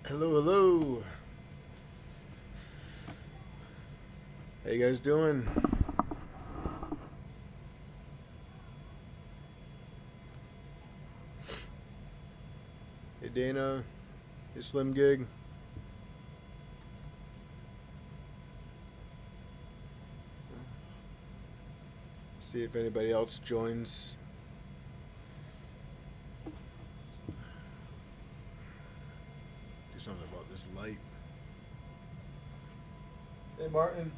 Hello, hello. How you guys doing? Hey Dana, hey Slim Gig. See if anybody else joins. Do something about this light. Hey Martin.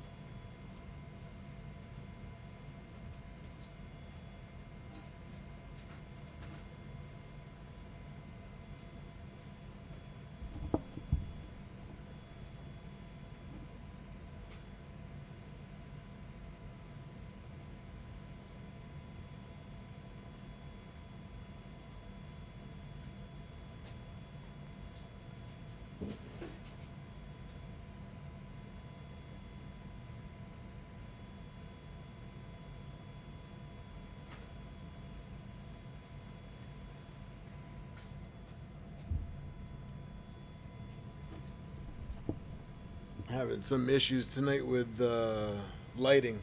Having some issues tonight with lighting.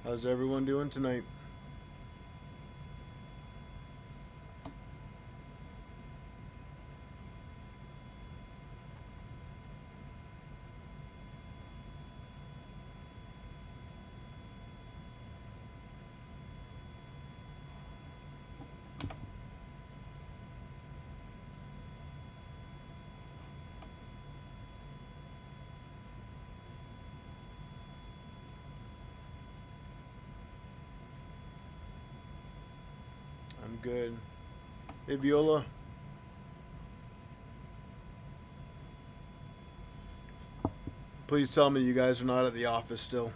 How's everyone doing tonight? I'm good. Hey Viola. Please tell me you guys are not at the office still.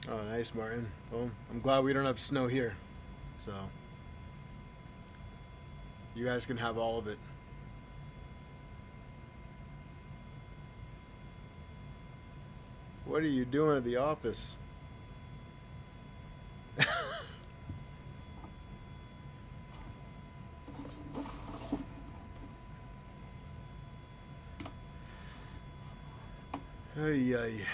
Oh, nice, Martin. Well, I'm glad we don't have snow here. So, you guys can have all of it. What are you doing at the office? Ay, ay.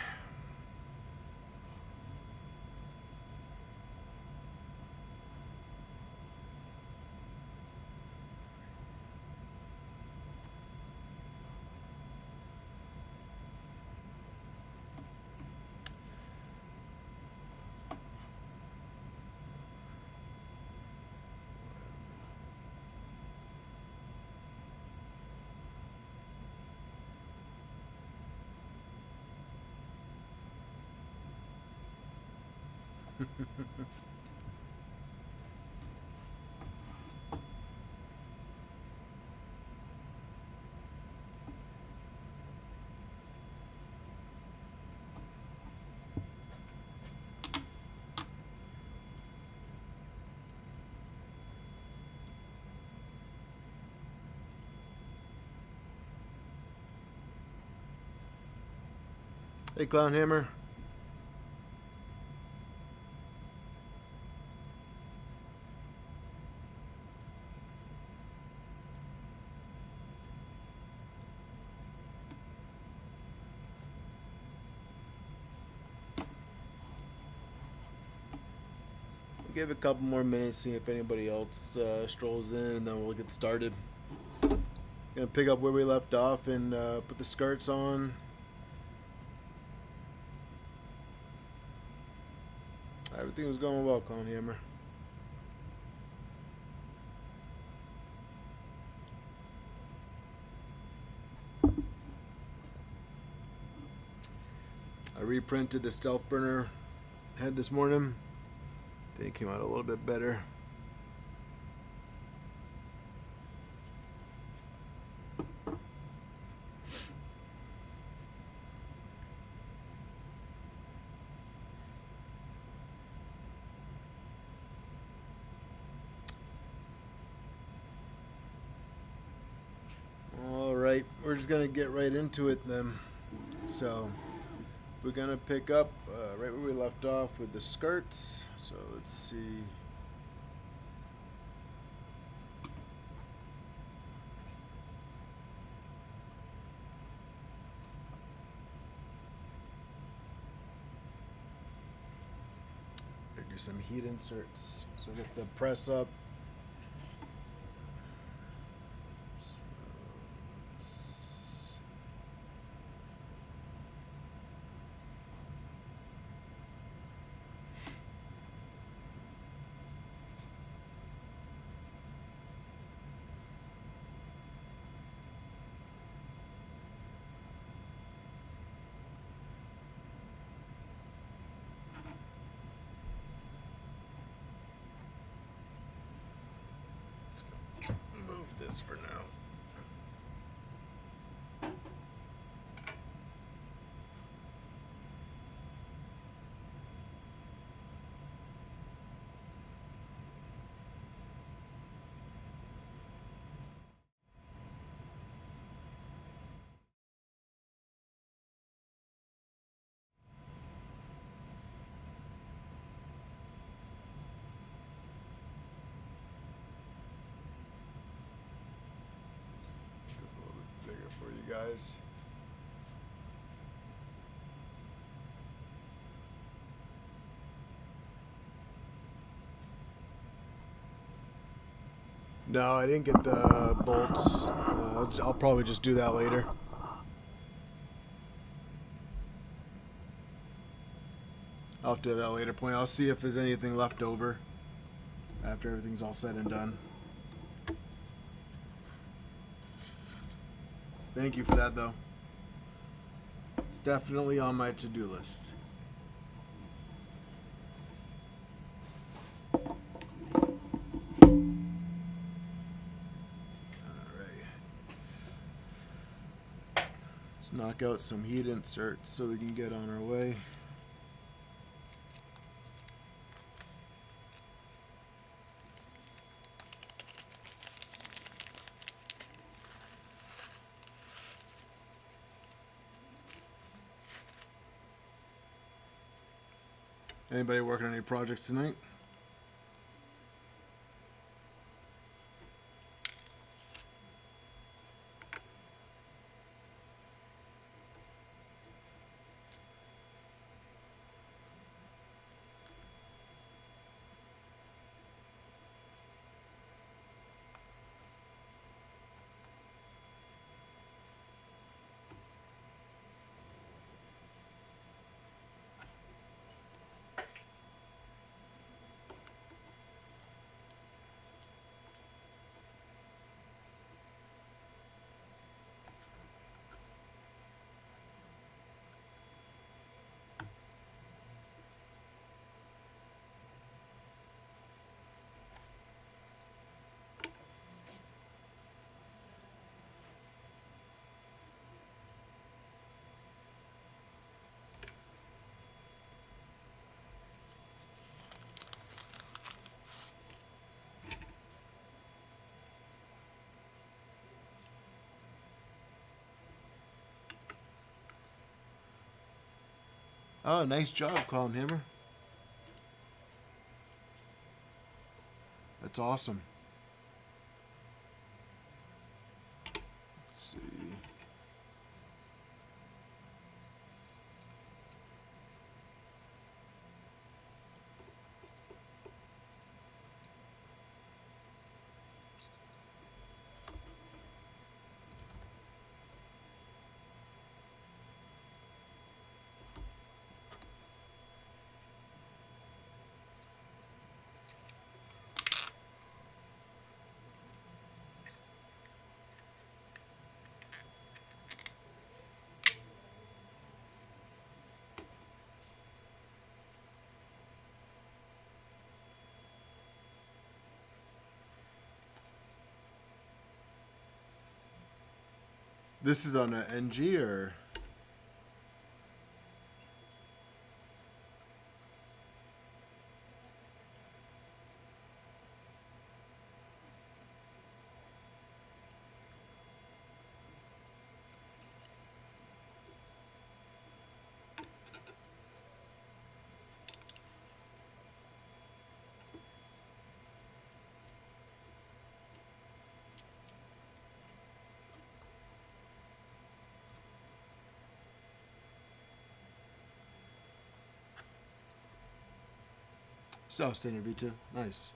Hey, Clownhammer. Give it a couple more minutes, see if anybody else strolls in, and then we'll get started. Gonna pick up where we left off and put the skirts on. Everything was going well, Clownhammer. I reprinted the Stealth Burner head this morning. I think it came out a little bit better. Alright, we're just gonna get right into it then. So, we're gonna pick up right where we left off with the skirts. So, let's see. Do some heat inserts. So, get the press up. Move this for now. Just a little bit bigger for you guys. No, I didn't get the bolts. I'll probably just do that later. I'll do that later point. I'll see if there's anything left over after everything's all said and done. Thank you for that, though. It's definitely on my to-do list. Let's knock out some heat inserts so we can get on our way. Anybody working on any projects tonight? Oh, nice job, Clown Hammer. That's awesome. Let's see. This is on an NG or? Oh, standard V2. Nice.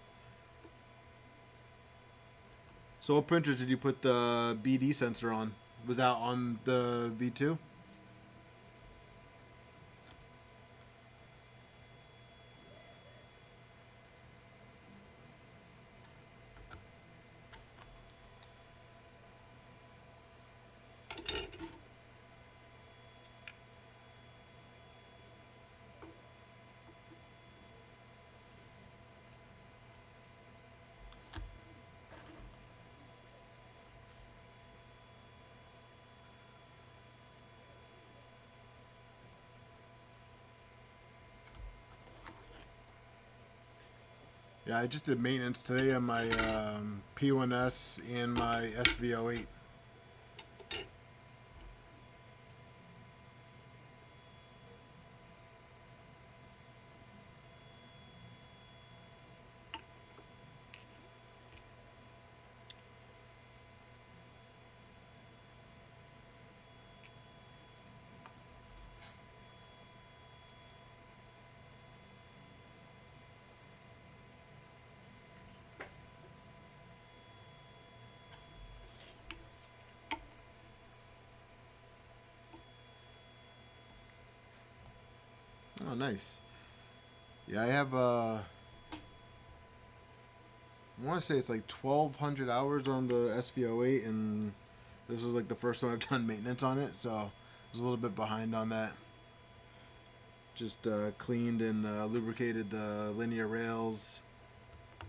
So what printers did you put the BD sensor on? Was that on the V2? Yeah, I just did maintenance today on my P1S and my SV08. Oh, nice. Yeah, I have, I want to say it's like 1,200 hours on the SV08, and this was like the first time I've done maintenance on it, so I was a little bit behind on that. Just cleaned and lubricated the linear rails,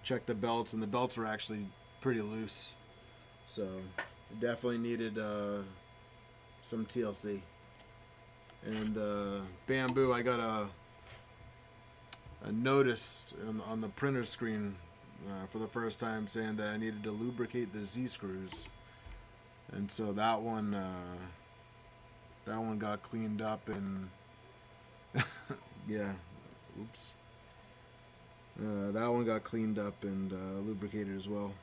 checked the belts, and the belts were actually pretty loose. So it definitely needed some TLC. And bamboo, I got a notice on the printer screen for the first time saying that I needed to lubricate the Z screws, and so that one got cleaned up and yeah, oops. That one got cleaned up and lubricated as well.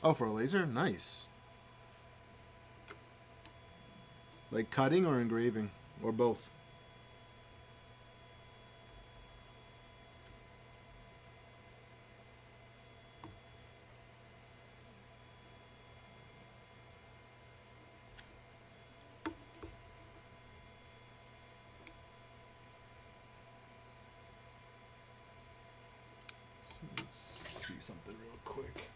Oh, for a laser? Nice. Like cutting or engraving? Or both? Let's see something real quick.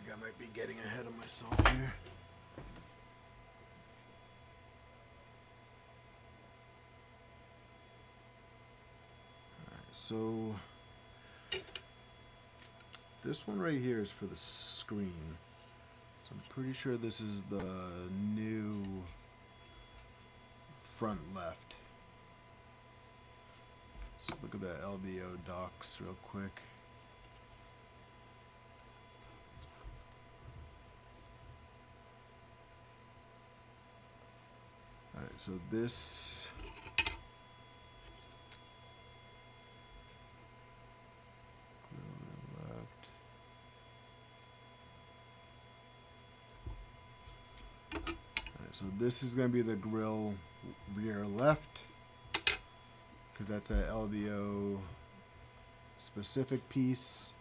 I might be getting ahead of myself here. Alright, so this one right here is for the screen. So I'm pretty sure this is the new front left. So look at the LDO docs real quick. Alright, so this left. Alright, so this is going to be the grill rear left, because that's a LDO specific piece.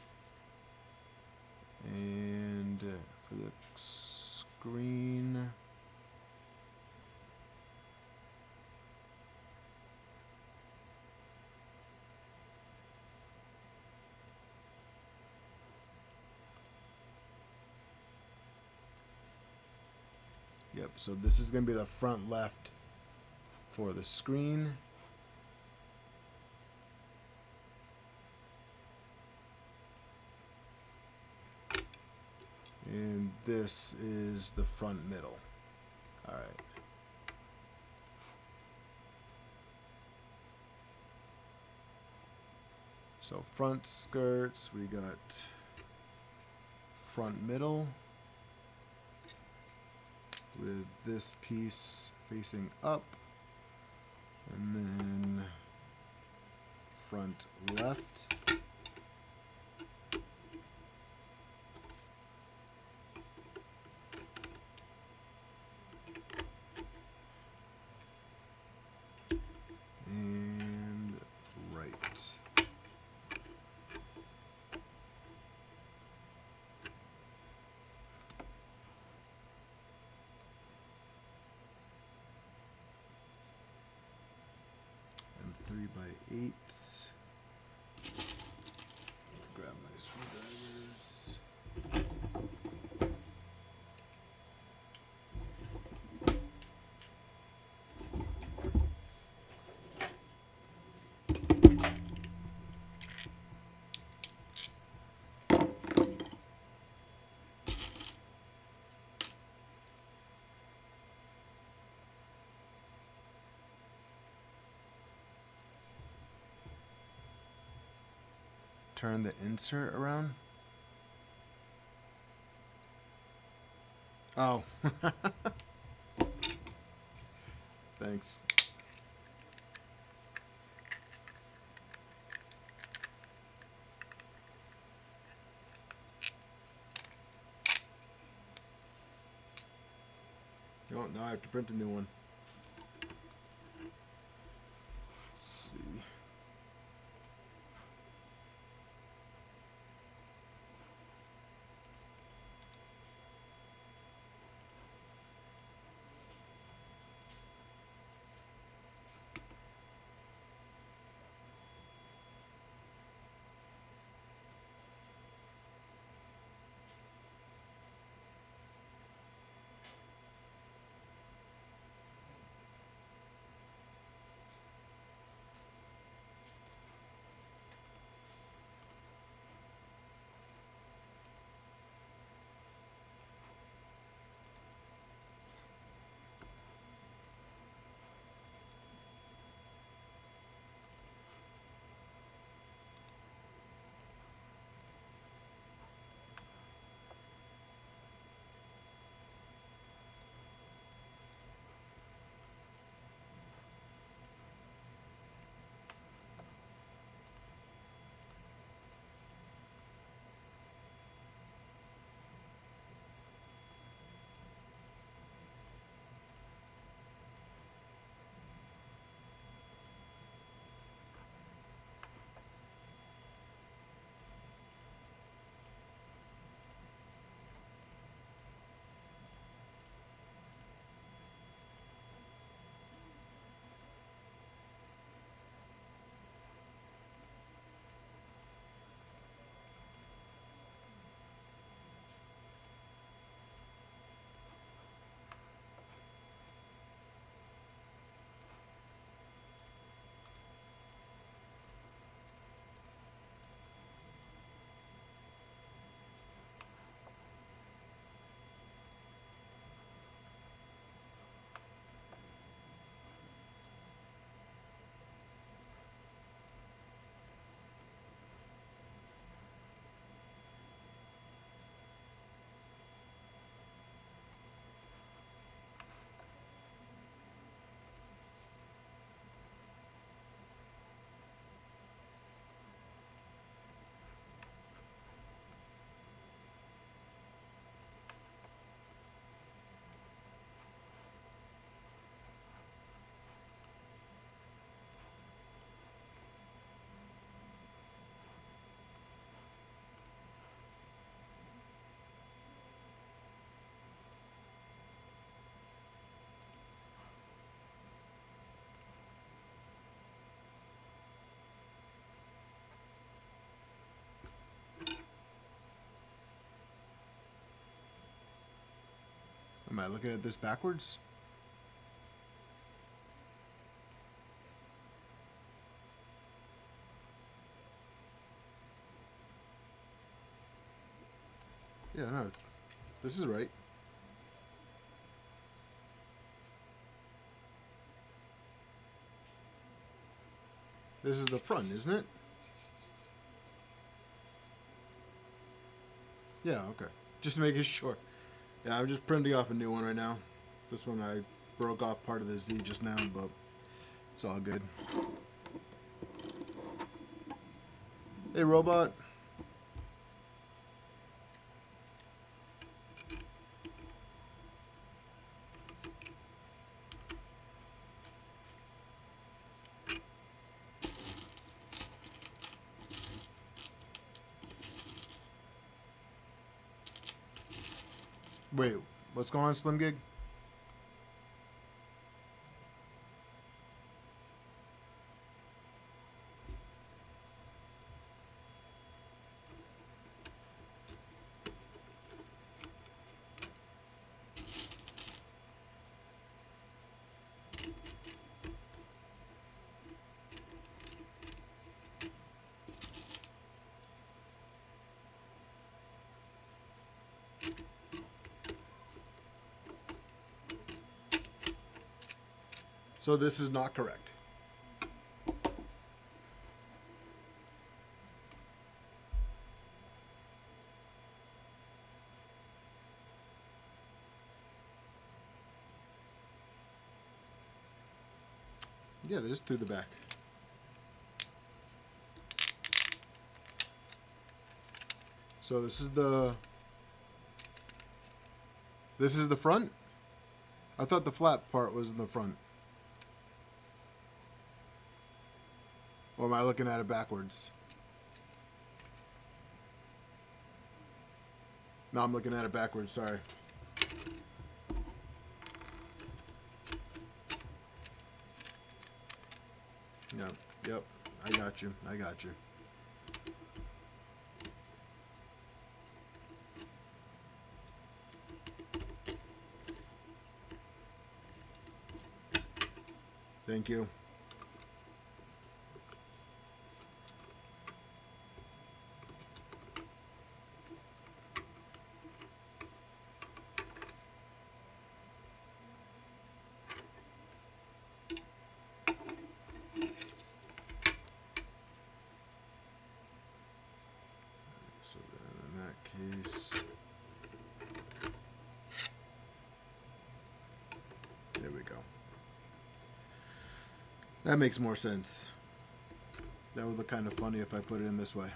And for the screen, yep, so this is going to be the front left for the screen. And this is the front middle. All right. So front skirts, we got front middle with this piece facing up, and then front left. And right. And 3x8. Grab my screwdrivers. Turn the insert around. Oh. Thanks. Oh, now I have to print a new one. Let's see. Am I looking at this backwards? Yeah, no, this is right. This is the front, isn't it? Yeah, okay. Just making sure. Yeah, I'm just printing off a new one right now. This one I broke off part of the Z just now, but it's all good. Hey, robot. Wait, what's going on, Slim Gig? So this is not correct. Yeah, they just through the back. So this is the front? I thought the flap part was in the front. Or am I looking at it backwards? No, I'm looking at it backwards, sorry. Yep, I got you. Thank you. So then in that case, there we go. That makes more sense. That would look kind of funny if I put it in this way.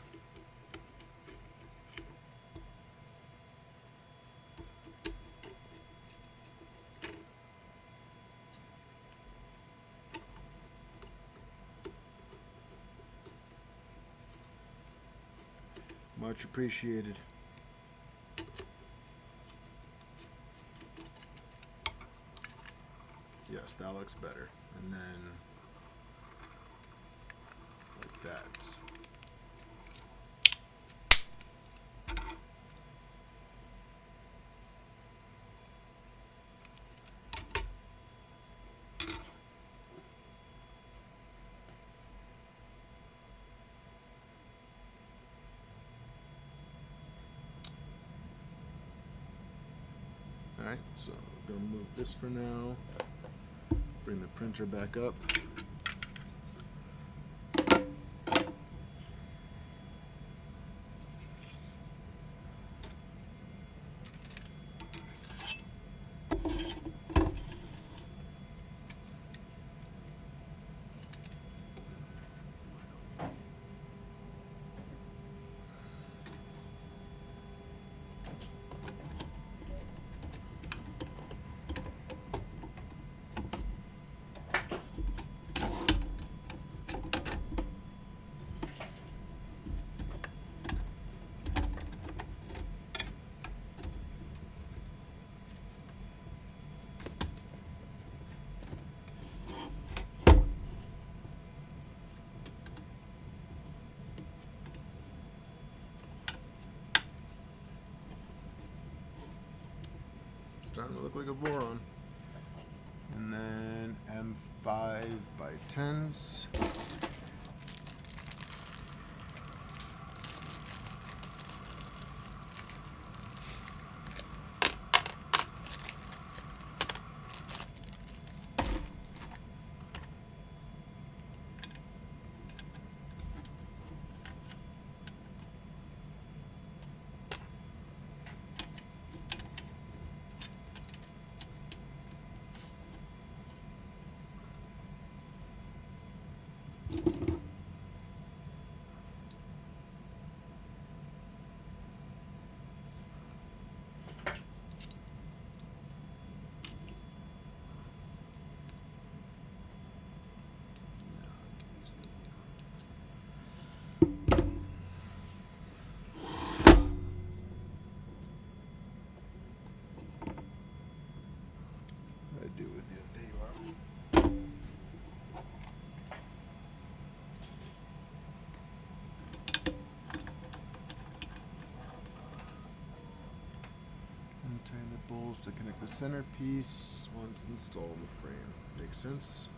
Much appreciated. Yes, that looks better. And then like that. Alright, so I'm going to move this for now. Bring the printer back up. Starting to look like a Voron. And then M5 by 10s. So connect the center piece once installed in the frame. Makes sense.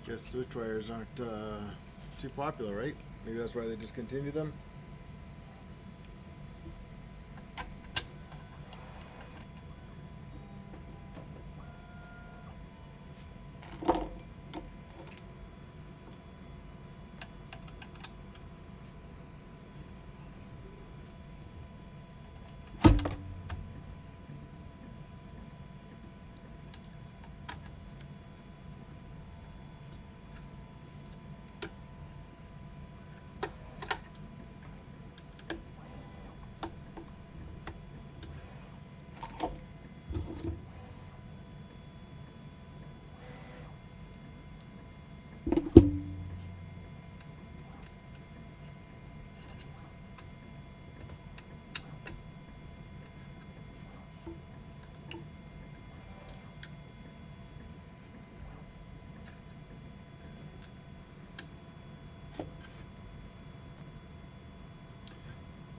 Guess switch wires aren't too popular, right? Maybe that's why they discontinued them.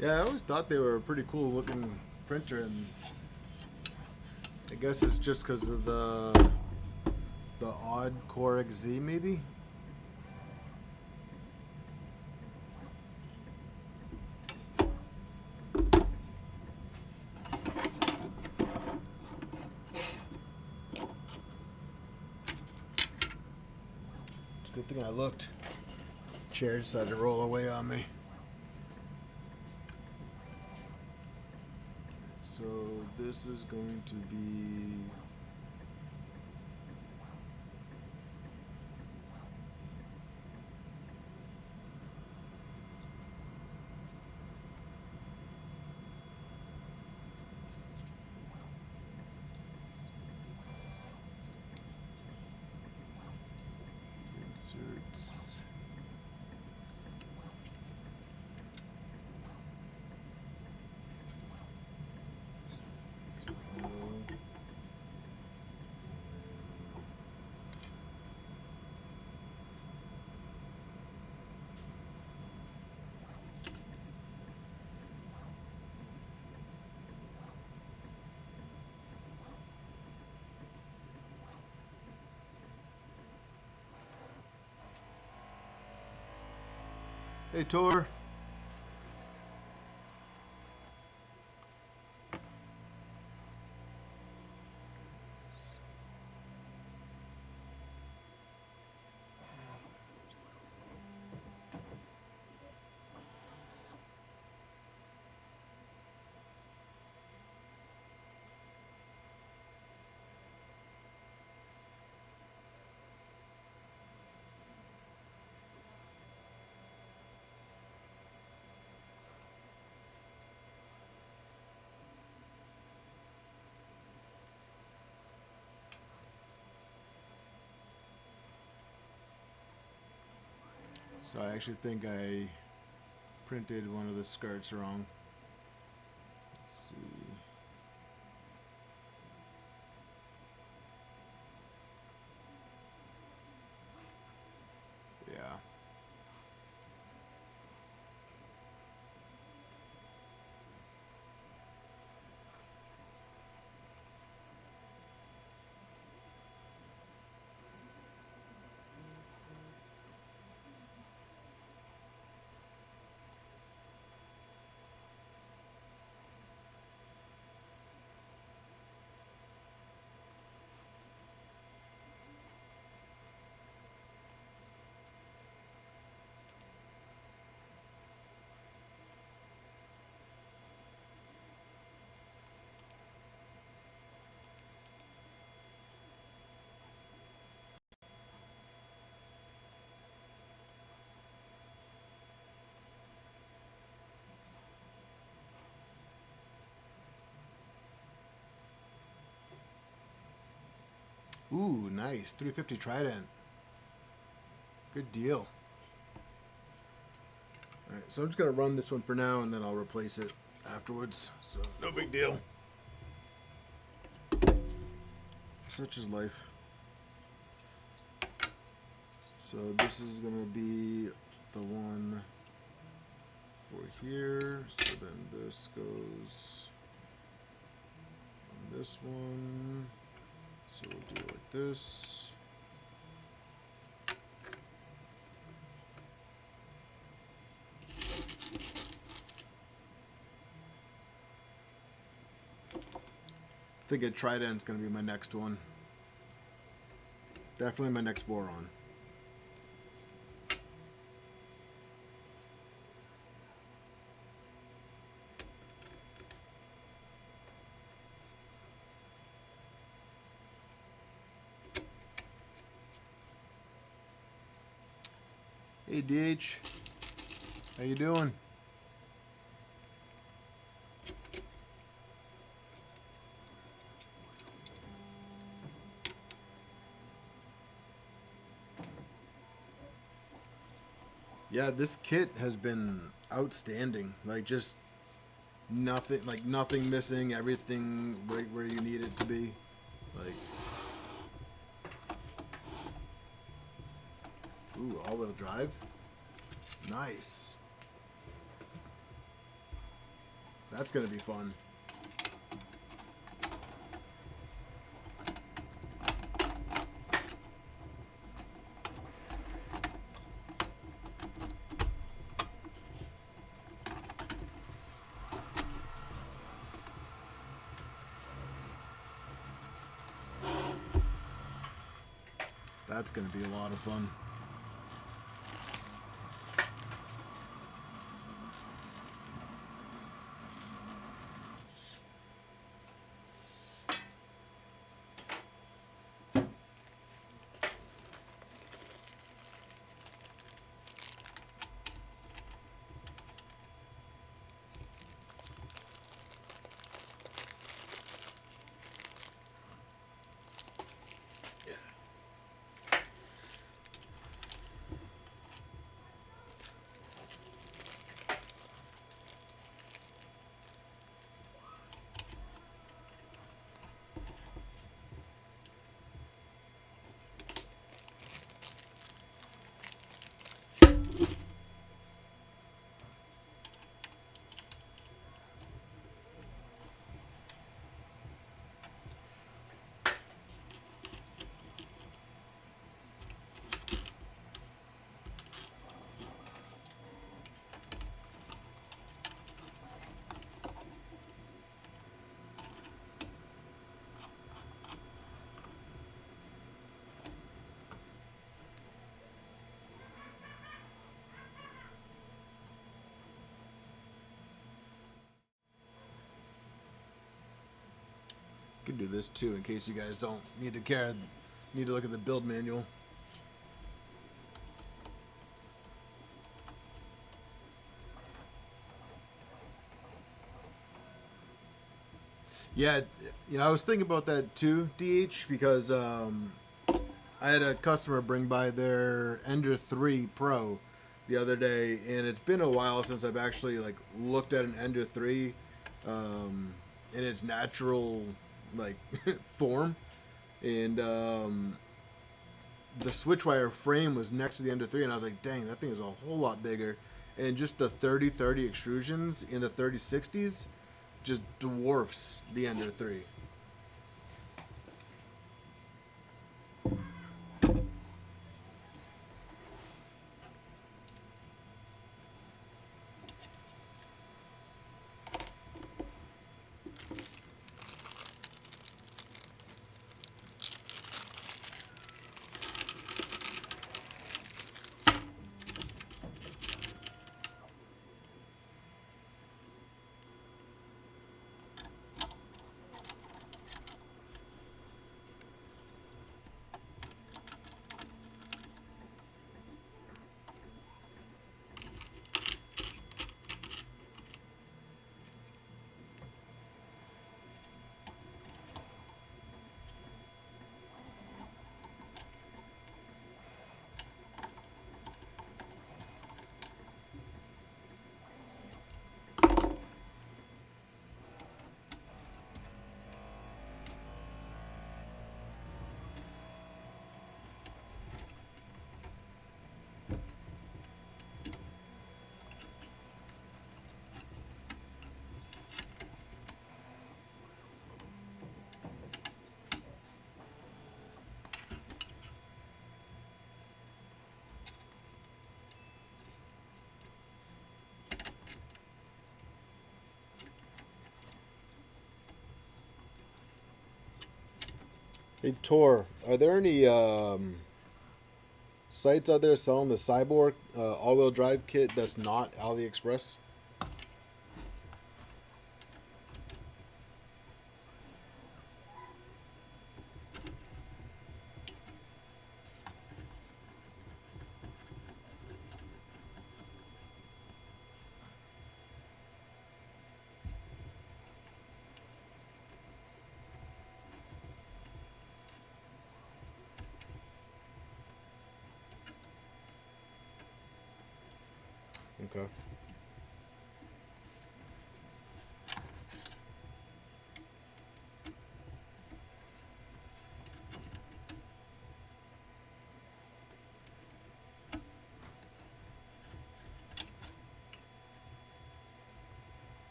Yeah, I always thought they were a pretty cool looking printer, and I guess it's just because of the odd Core XZ maybe. It's a good thing I looked. Chair decided to roll away on me. So this is going to be inserts. Hey, Tor. So I actually think I printed one of the skirts wrong. Let's see. Yeah. Ooh, nice. 350 Trident. Good deal. Alright, so I'm just going to run this one for now, and then I'll replace it afterwards. So, no big deal. Such is life. So this is going to be the one for here. So then this goes on this one. So we'll do it like this. I think a Trident's going to be my next one. Definitely my next Voron. Hey DH, how you doing? Yeah, this kit has been outstanding. Like just nothing missing, everything right where you need it to be. Like, ooh, all-wheel drive. Nice. That's gonna be fun. That's going to be a lot of fun. Could do this too in case you guys don't need to look at the build manual. Yeah, you know, I was thinking about that too, DH, because I had a customer bring by their Ender 3 Pro the other day, and it's been a while since I've actually like looked at an Ender 3 in its natural like form, and the Switchwire frame was next to the Ender 3, and I was like, dang, that thing is a whole lot bigger, and just the 30-30 extrusions in the 30-60s just dwarfs the Ender 3. Hey Tor, are there any sites out there selling the Cyborg all-wheel drive kit that's not AliExpress? Okay.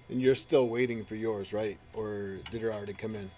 And you're still waiting for yours, right? Or did it already come in?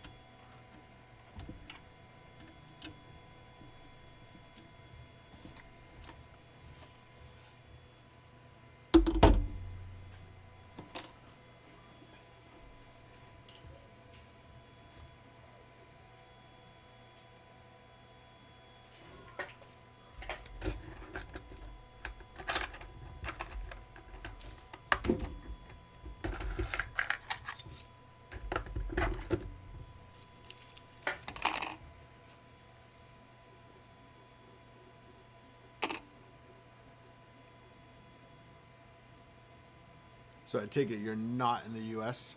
So I take it you're not in the U.S.?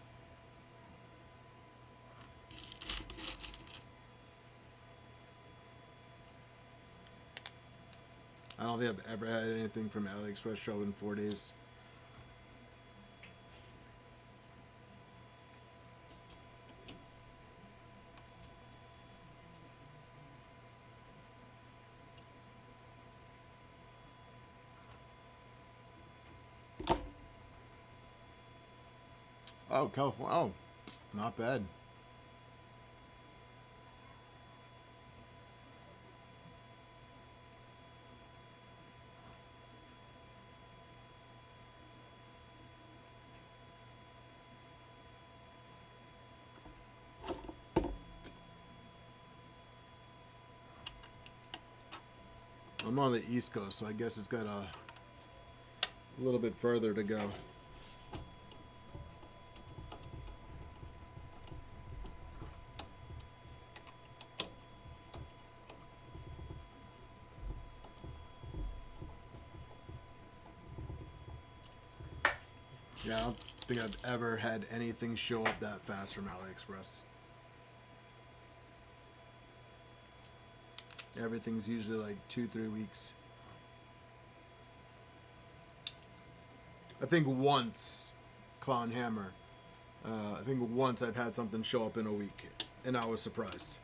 I don't think I've ever had anything from AliExpress show in 4 days. Oh, California. Oh, not bad. I'm on the East Coast, so I guess it's got a little bit further to go. Yeah, I don't think I've ever had anything show up that fast from AliExpress. Everything's usually like 2-3 weeks. I think once, Clown Hammer, I think once I've had something show up in a week, and I was surprised.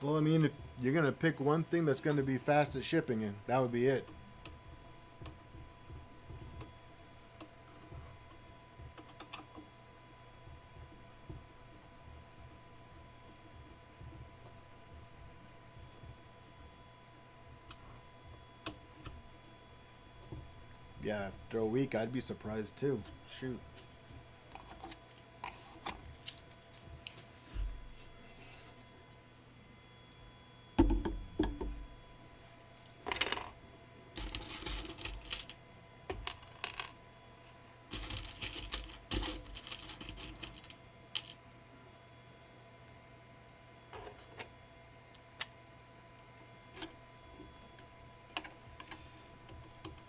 Well, I mean, if you're going to pick one thing that's going to be fast at shipping, and that would be it. Yeah, after a week, I'd be surprised too. Shoot.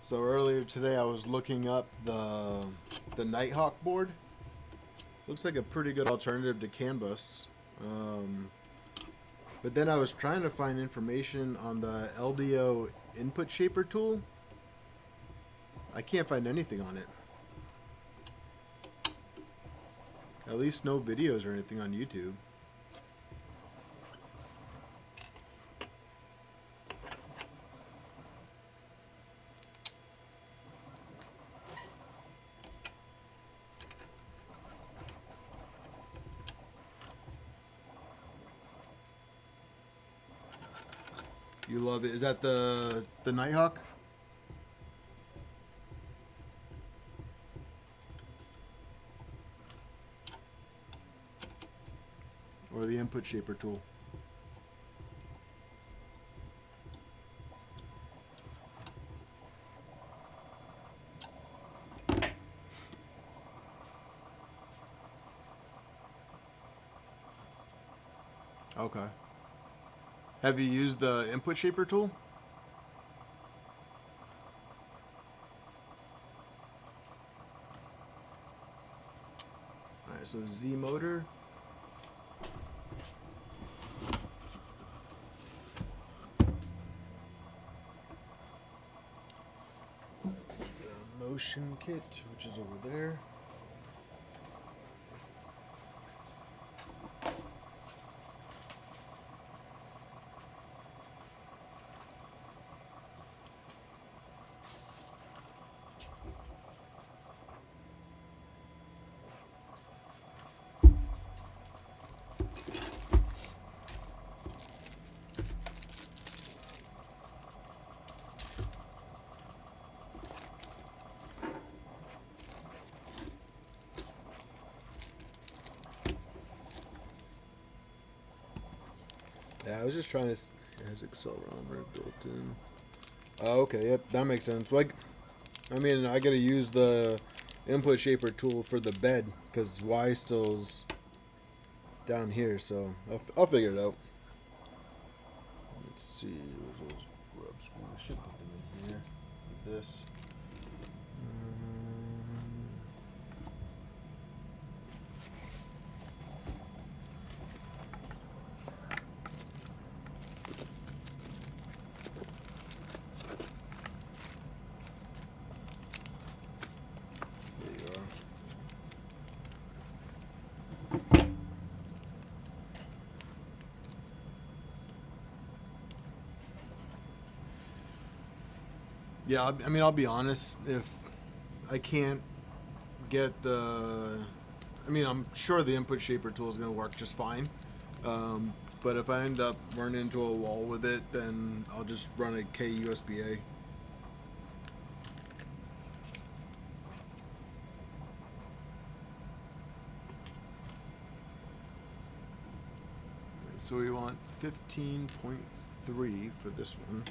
So earlier today, I was looking up the Nighthawk board. Looks like a pretty good alternative to CAN bus. But then I was trying to find information on the LDO input shaper tool. I can't find anything on it. At least no videos or anything on YouTube. You love it. Is that the Nighthawk? Or the input shaper tool? Okay. Have you used the input shaper tool? Alright, so Z motor. Motion kit, which is over there. Yeah, I was just trying to. It has accelerometer built in. Oh, okay, yep, that makes sense. Like, I mean, I gotta use the input shaper tool for the bed because Y still's down here, so I'll figure it out. Let's see, where's those rub screws? I should put them in here with this. Yeah, I mean, I'll be honest. If I can't get the, I mean, I'm sure the input shaper tool is going to work just fine. But if I end up running into a wall with it, then I'll just run a K USB-A. So we want 15.3 for this one.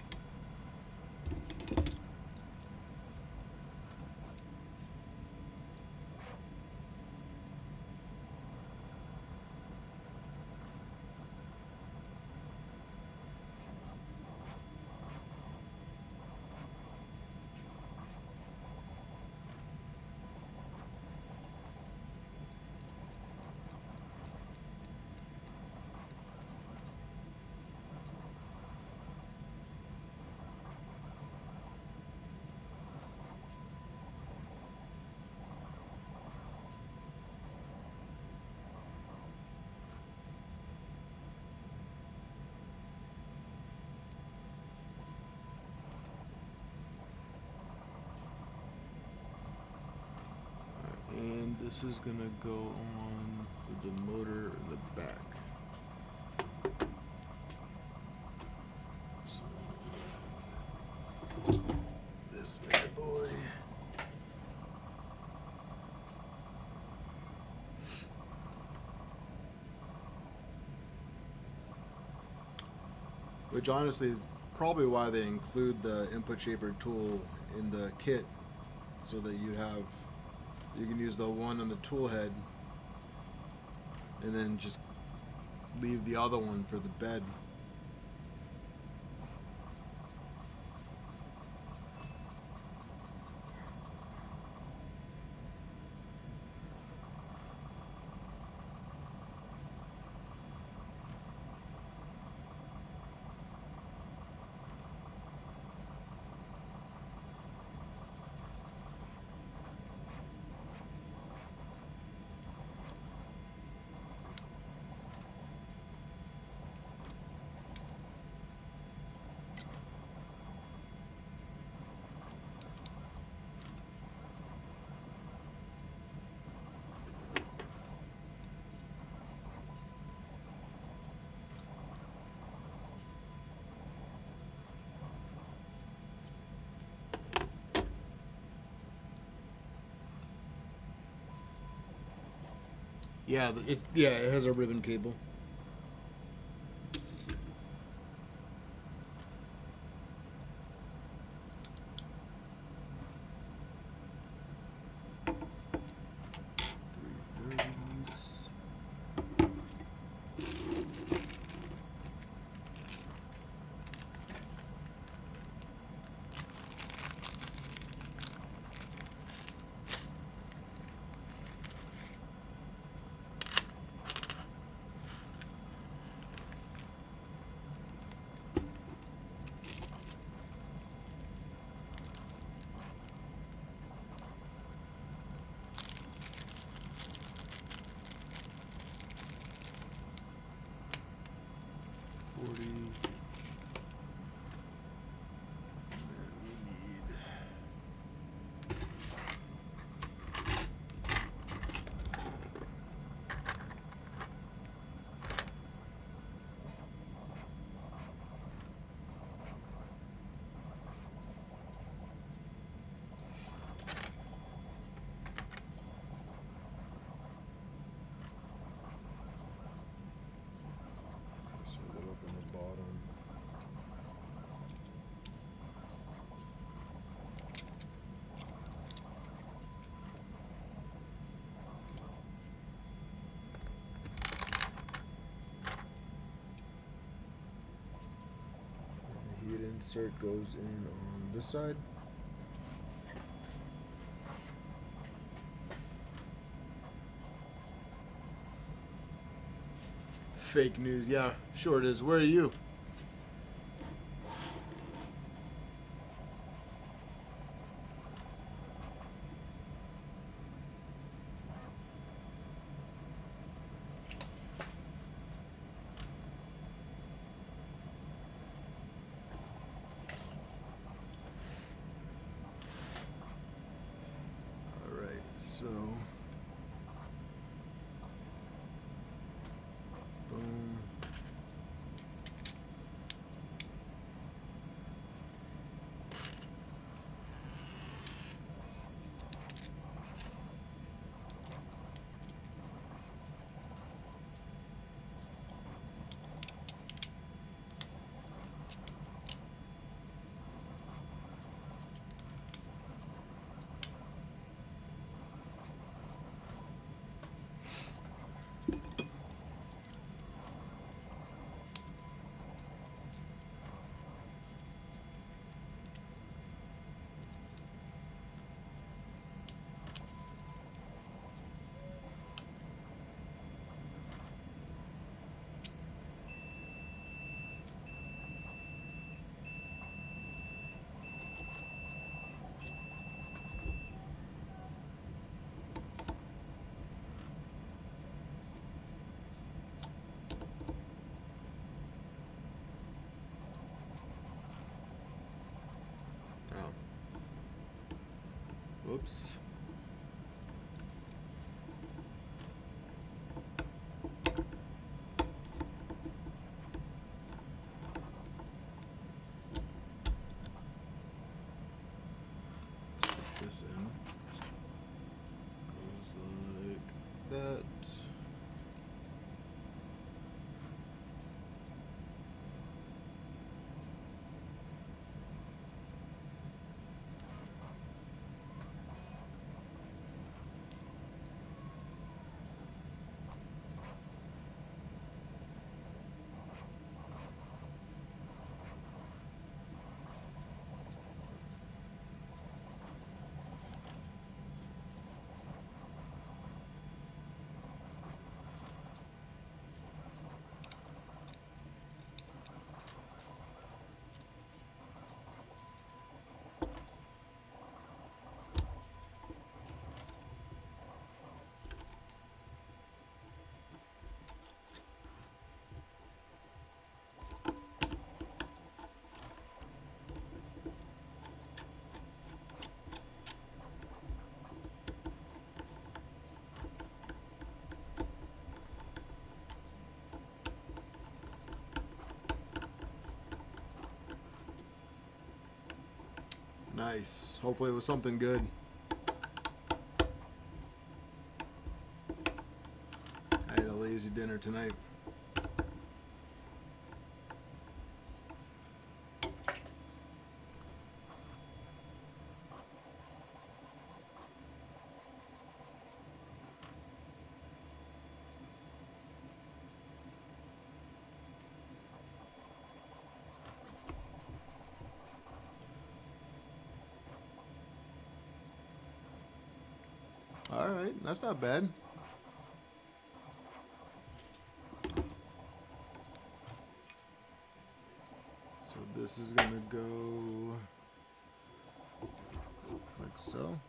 And this is gonna go on with the motor in the back. So, this bad boy. Which honestly is probably why they include the input shaper tool in the kit, so that you can use the one on the tool head and then just leave the other one for the bed. Yeah, it has a ribbon cable. Insert goes in on this side. Fake news. Yeah, sure it is. Where are you? So, boom. Whoops. Put this in. Goes like that. Nice. Hopefully it was something good. lazy dinner tonight. All right, that's not bad. So this is gonna go like so.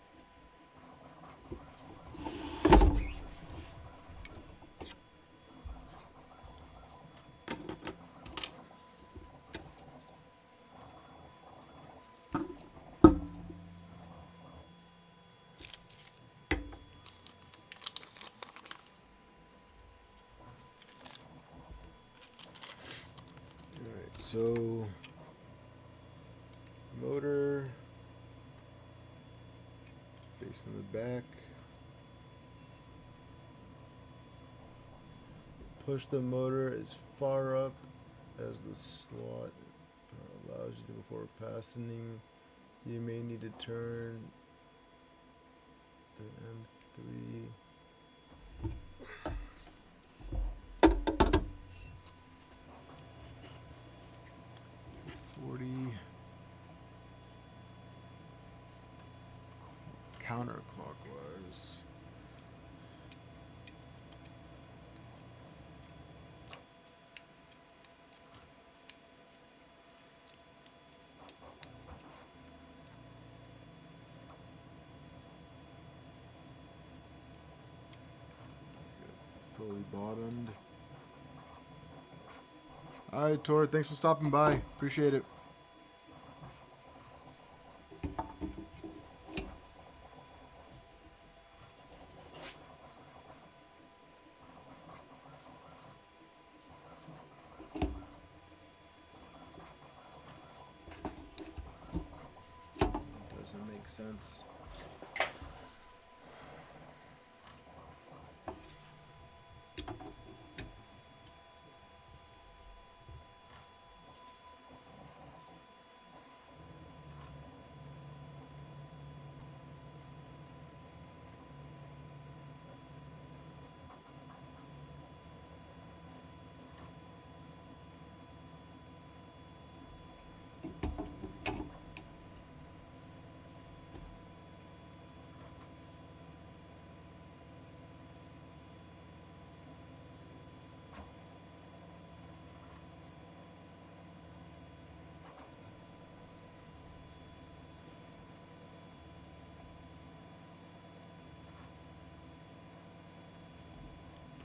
So, motor facing the back. Push the motor as far up as the slot allows you to before fastening. You may need to turn the M3. 40 counterclockwise. Fully bottomed. All right, Tor, thanks for stopping by. Appreciate it. Doesn't make sense.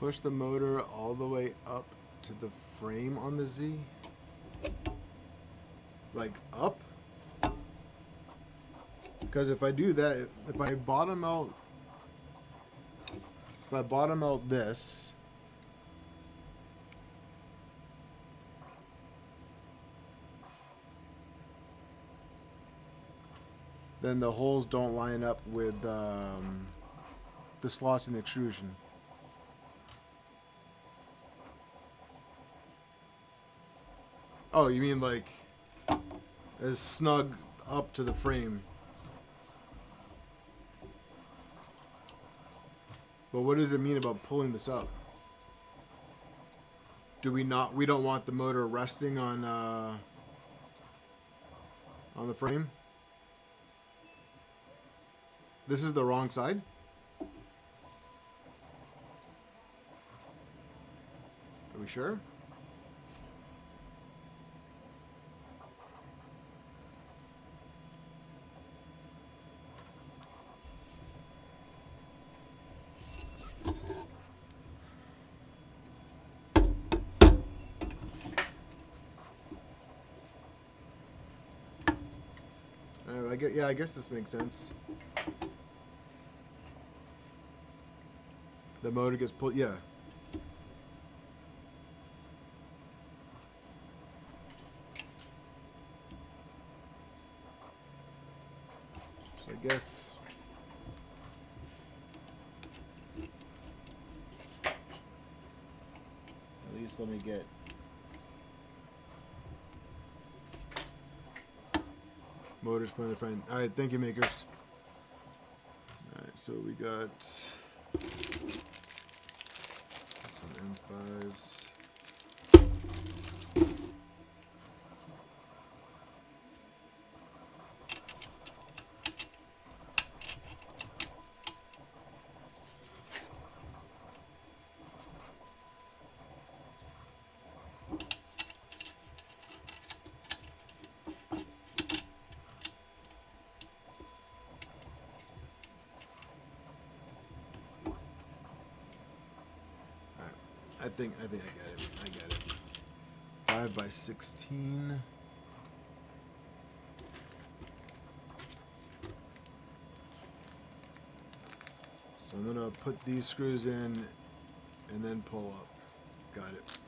Push the motor all the way up to the frame on the Z. Like up? Because if I do that, if I bottom out this, then the holes don't line up with the slots in the extrusion. Oh, you mean like as snug up to the frame? But what does it mean about pulling this up? Do we not? We don't want the motor resting on the frame. This is the wrong side. Are we sure? I guess this makes sense. The motor gets pulled, yeah. So I guess least let me get motors put in the front. All right, thank you, makers. All right, so we got some M5s. I think I got it. I got it. 5 by 16. So I'm gonna put these screws in and then pull up. Got it.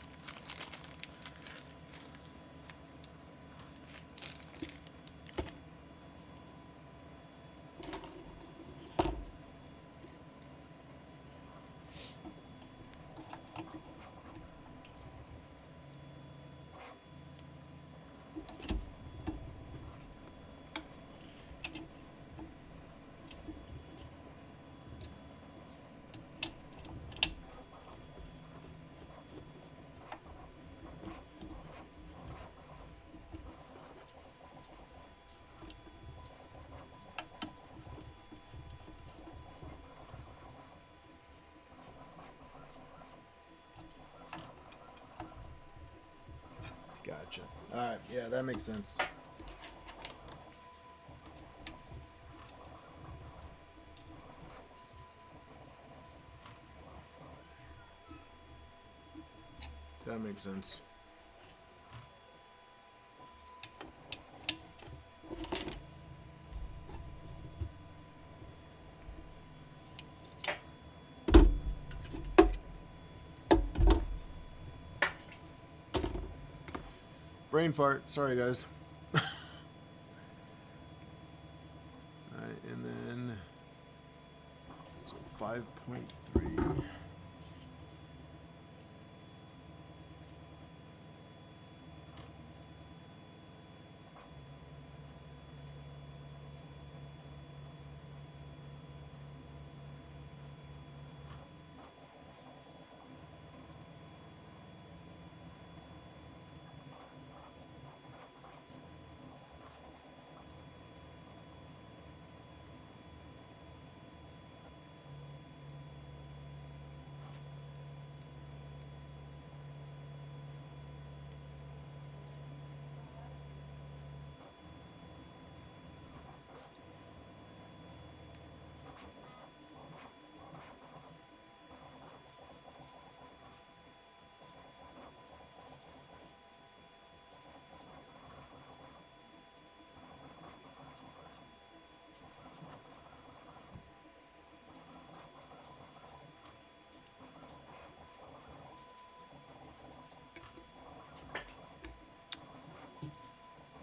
Gotcha. Alright, yeah, that makes sense. That makes sense. Brain fart. Sorry, guys. Alright, and then so 5.3.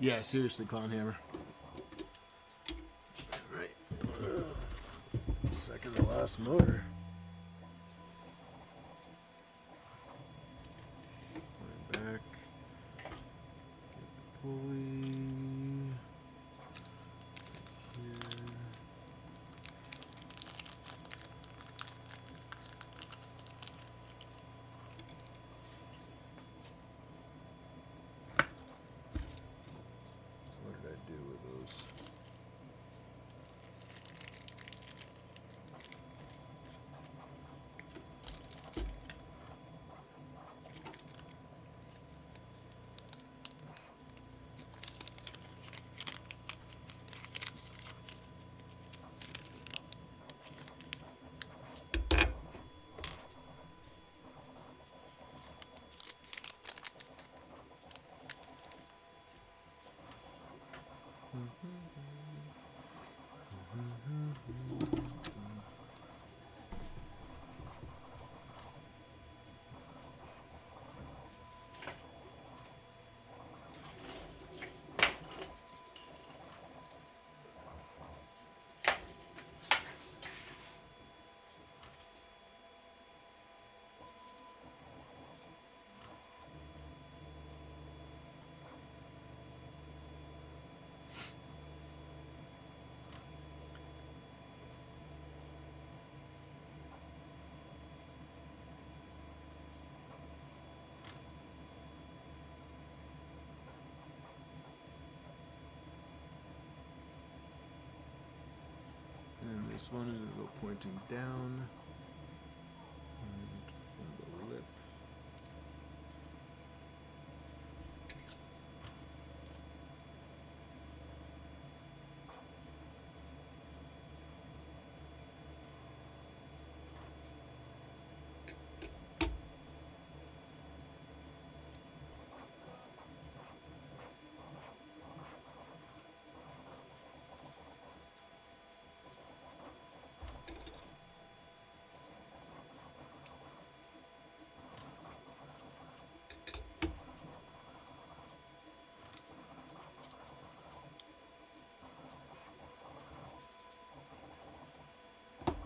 Yeah, seriously, Clownhammer. Right. Second to last motor. Back. Get the pulley. Here. What did I do with those? this one is going to go pointing down. And from the lip.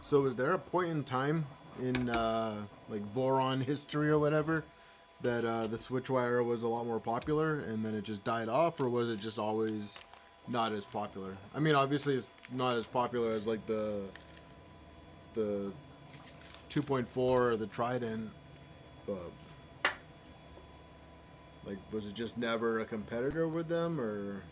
So is there a point in time in like Voron history or whatever that the Switchwire was a lot more popular and then it just died off, or was it just always not as popular? I mean, obviously it's not as popular as like the 2.4 or the Trident, but like was it just never a competitor with them, or?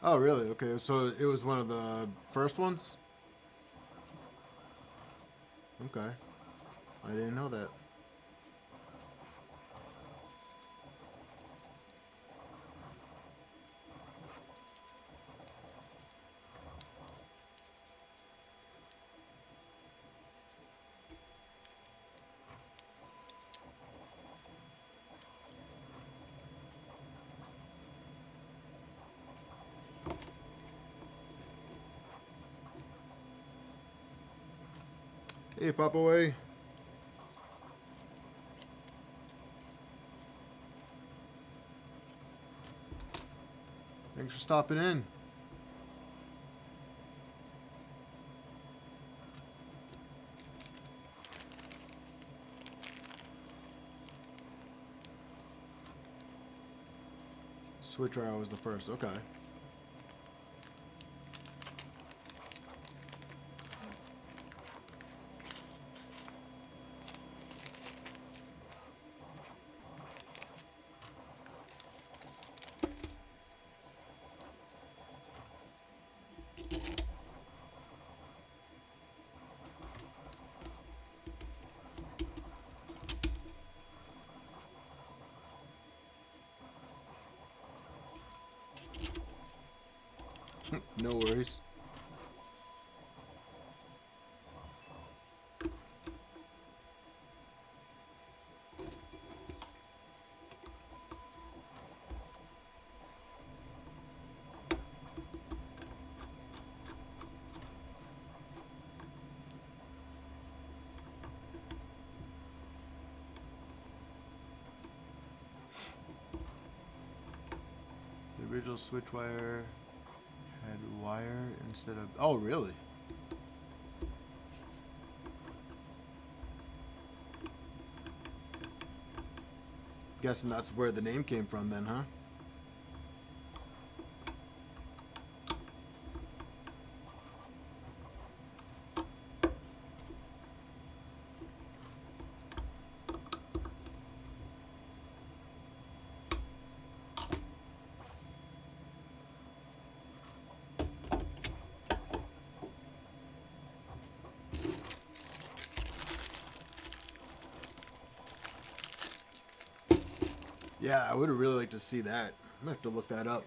Oh, really? Okay, so it was one of the first ones? Okay. I didn't know that. Hey, Pop Away. Thanks for stopping in. Switchwire was the first. Okay. No worries. The original Switchwire had wire instead of... Oh, really? Guessing that's where the name came from then, huh? Yeah, I would have really liked to see that. I'm gonna have to look that up.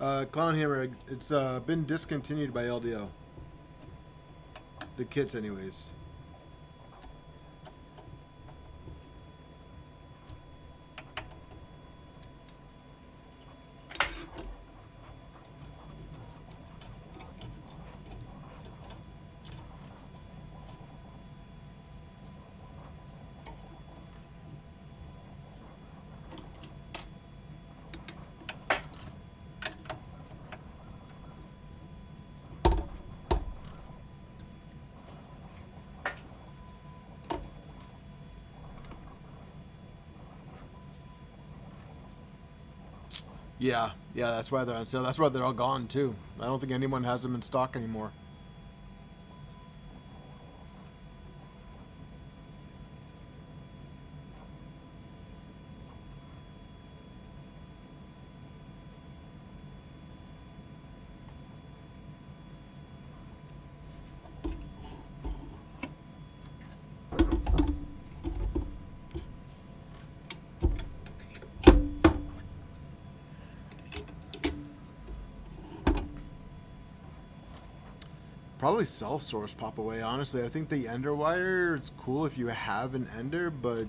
Clown Hammer, it's been discontinued by LDO. The kits, anyways. Yeah, that's why they're on sale. That's why they're all gone too. I don't think anyone has them in stock anymore. Probably self-source pop away, honestly. I think the ender wire, it's cool if you have an ender, but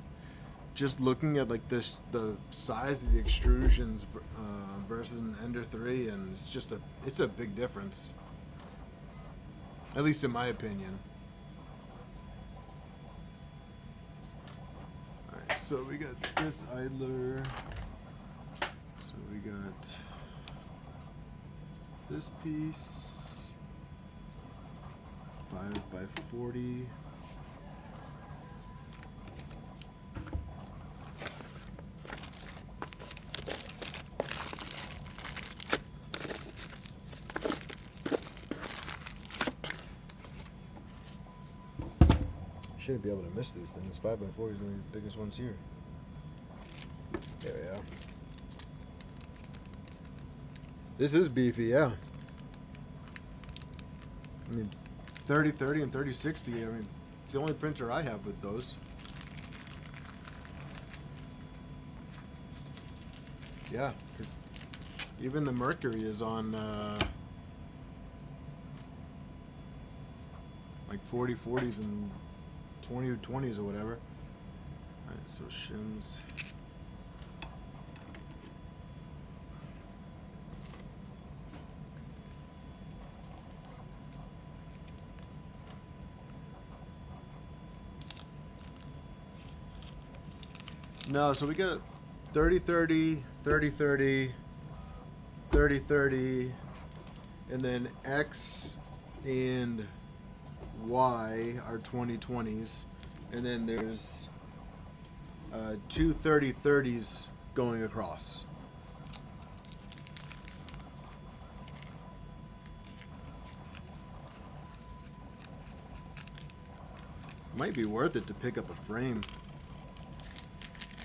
just looking at like this, the size of the extrusions versus an ender 3, and it's a big difference. At least in my opinion. Alright, so we got this idler. So we got this piece. 5x40. Shouldn't be able to miss these things. 5x40 is one of the biggest ones here. There we are. This is beefy, yeah. I mean, 3030 and 3060, I mean, it's the only printer I have with those. Yeah, because even the Mercury is on like 4040s and 2020s or whatever. Alright, so shims. No, so we got 3030, 3030, 3030, and then X and Y are 2020s, and then there's two 3030s going across. Might be worth it to pick up a frame.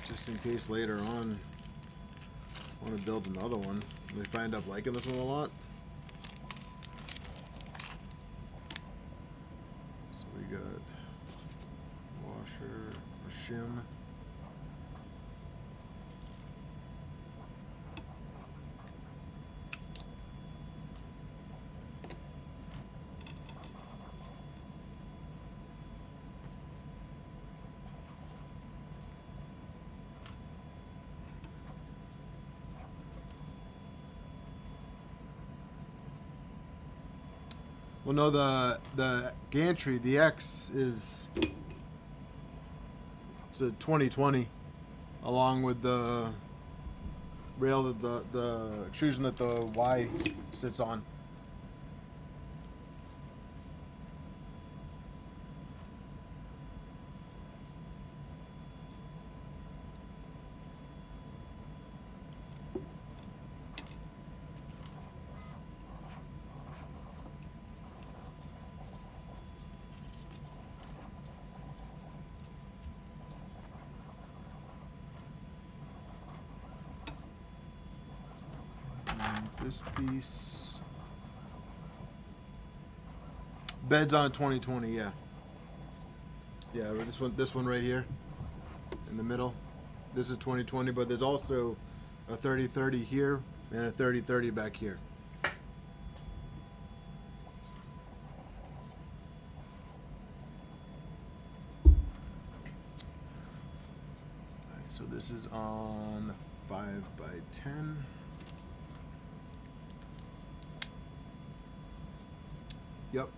Just in case later on I want to build another one. If I end up liking this one a lot. So we got washer, or shim. Well, no, the gantry, the X is it's a 2020, along with the rail that the extrusion that the Y sits on. This piece, bed's on 2020, yeah. Yeah, this one right here in the middle. This is 2020, but there's also a 3030 here and a 30-30 back here. Alright, so this is on 5x10. Yep.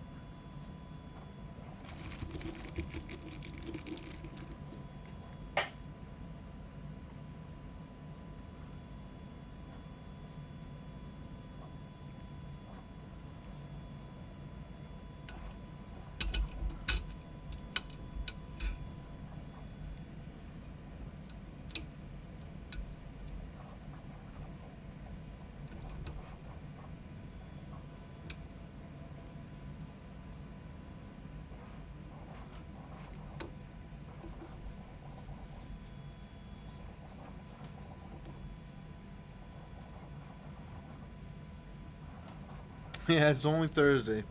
Yeah, it's only Thursday.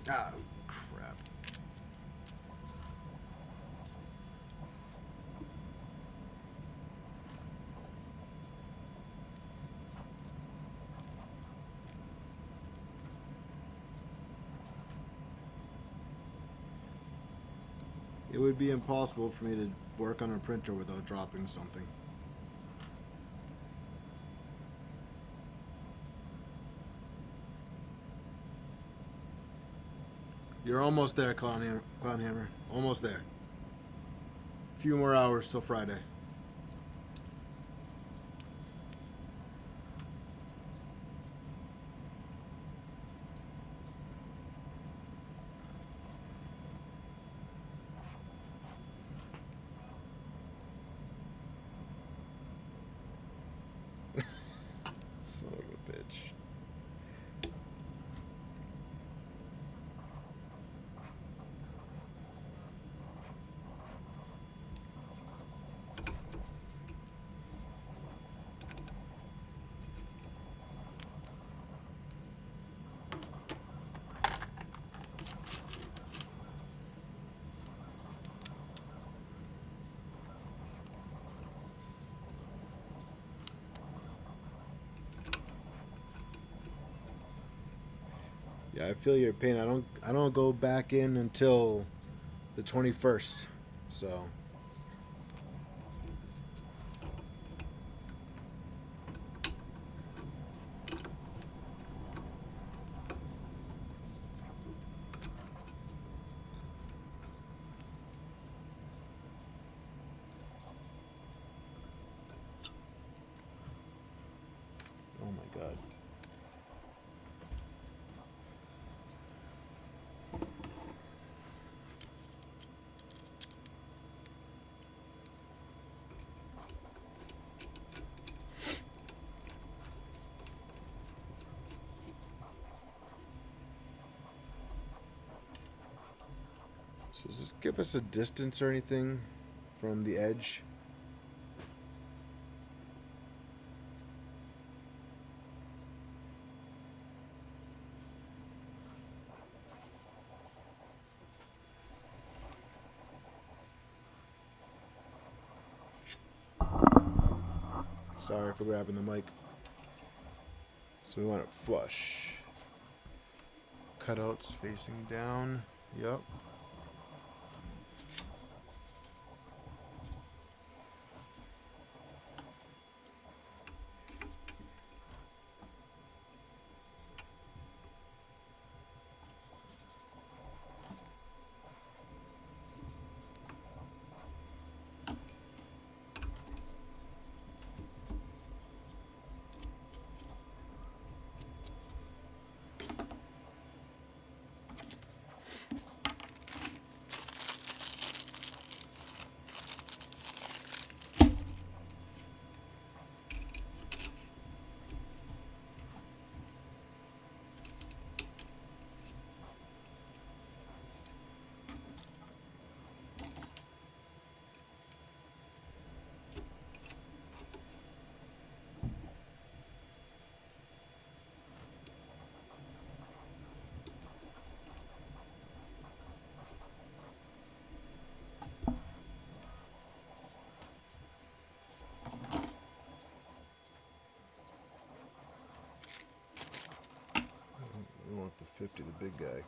Ah, crap. It would be impossible for me to work on a printer without dropping something. You're almost there, Clownhammer. Almost there. A few more hours till Friday. Son of a bitch. Yeah, I feel your pain. I don't go back in until the 21st. So oh my god. So does this give us a distance or anything from the edge? Sorry for grabbing the mic. So we want it flush. Cutouts facing down. Yep. the 50, the big guy.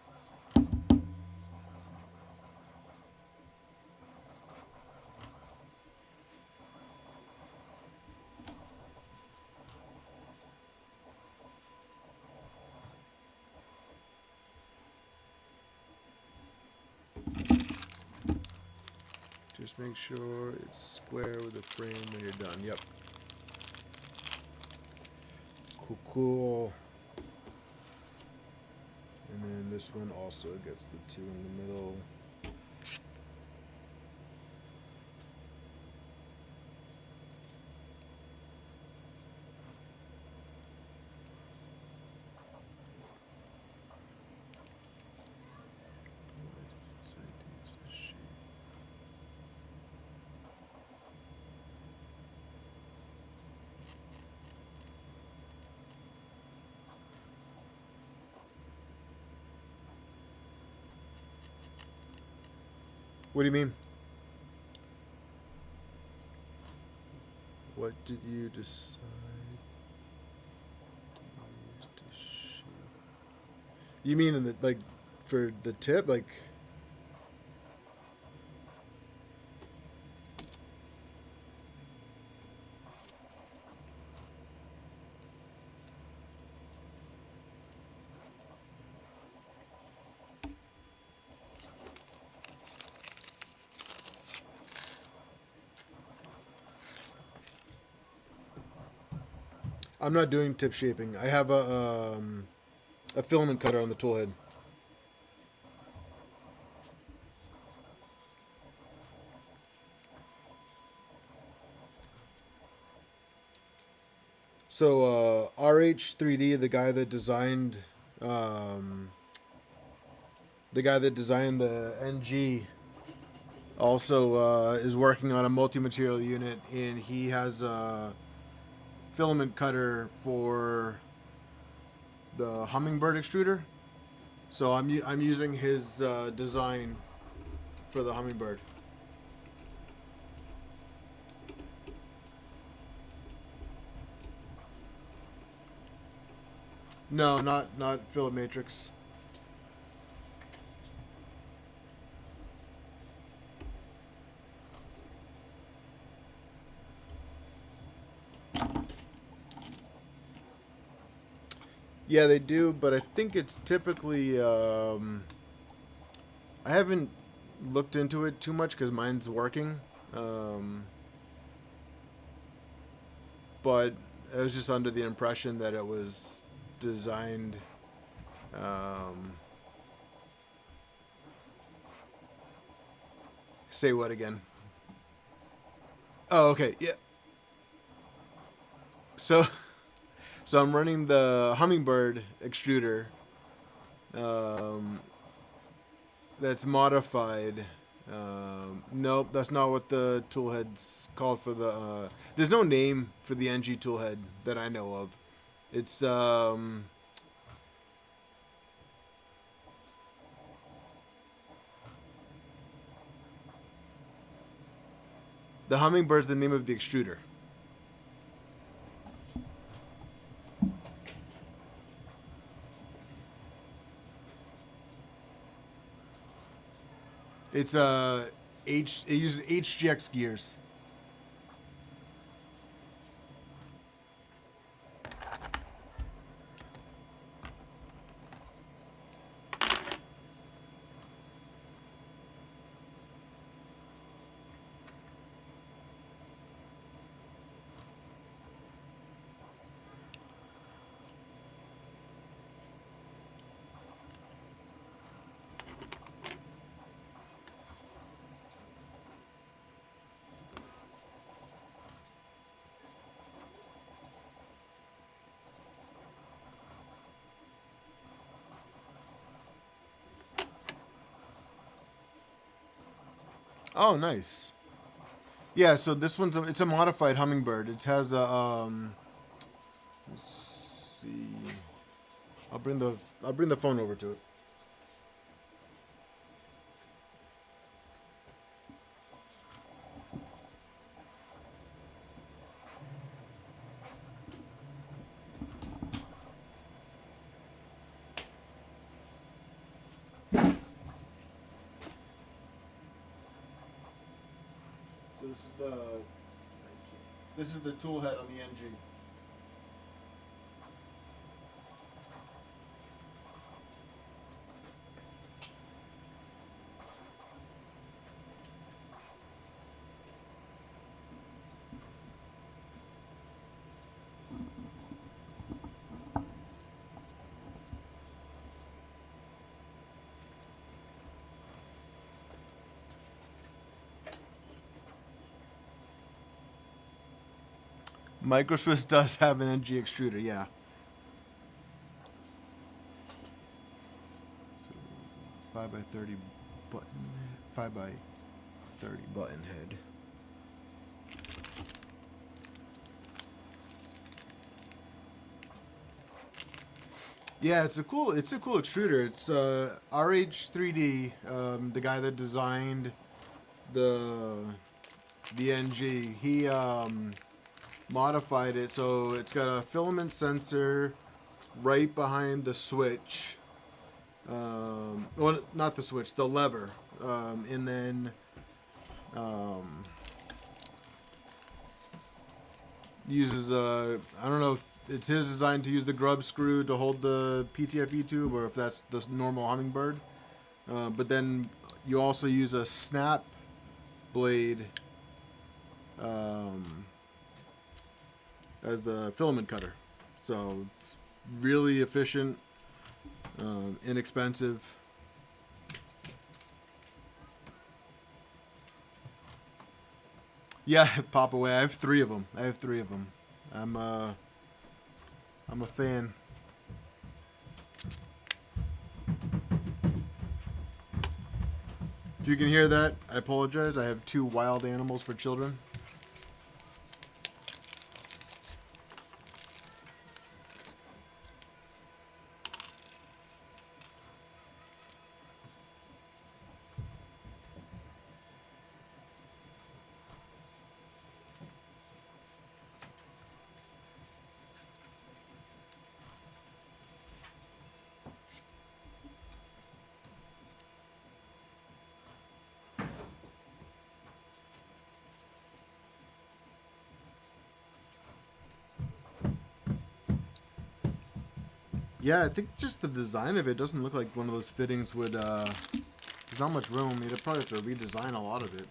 Just make sure it's square with the frame when you're done. Yep. Cool, cool. And then this one also gets the 2 in the middle. What do you mean? What did you decide to use to shape? You mean in the, like, for the tip, like? I'm not doing tip shaping. I have a filament cutter on the Toolhead. So RH3D, the guy that designed the NG, also is working on a multi-material unit, and he has a filament cutter for the hummingbird extruder. So I'm using his design for the hummingbird. No, not filament matrix. Yeah, they do, but I think it's typically I haven't looked into it too much because mine's working. But I was just under the impression that it was designed say what again? Oh, okay. Yeah. So I'm running the hummingbird extruder that's modified. Nope, that's not what the toolhead's called for the... there's no name for the NG toolhead that I know of. It's... the hummingbird's the name of the extruder. It's it uses HGX gears. Oh, nice. Yeah, so this one's it's a modified hummingbird. It has a let's see. I'll bring the phone over to it. So this is the tool head on the NG. Micro Swiss does have an NG extruder, yeah. So 5x30 button, 5x30 button head. Yeah, it's a cool extruder. It's RH3D, the guy that designed the NG. He modified it so it's got a filament sensor right behind the switch. Well, not the switch, the lever, and then uses I don't know if it's his design to use the grub screw to hold the PTFE tube, or if that's the normal hummingbird. But then you also use a snap blade as the filament cutter. So it's really efficient, inexpensive. Yeah, pop away. I have 3 of them. I'm a fan. If you can hear that, I apologize. I have 2 wild animals for children. Yeah, I think just the design of it doesn't look like one of those fittings would, there's not much room. You'd probably have to redesign a lot of it.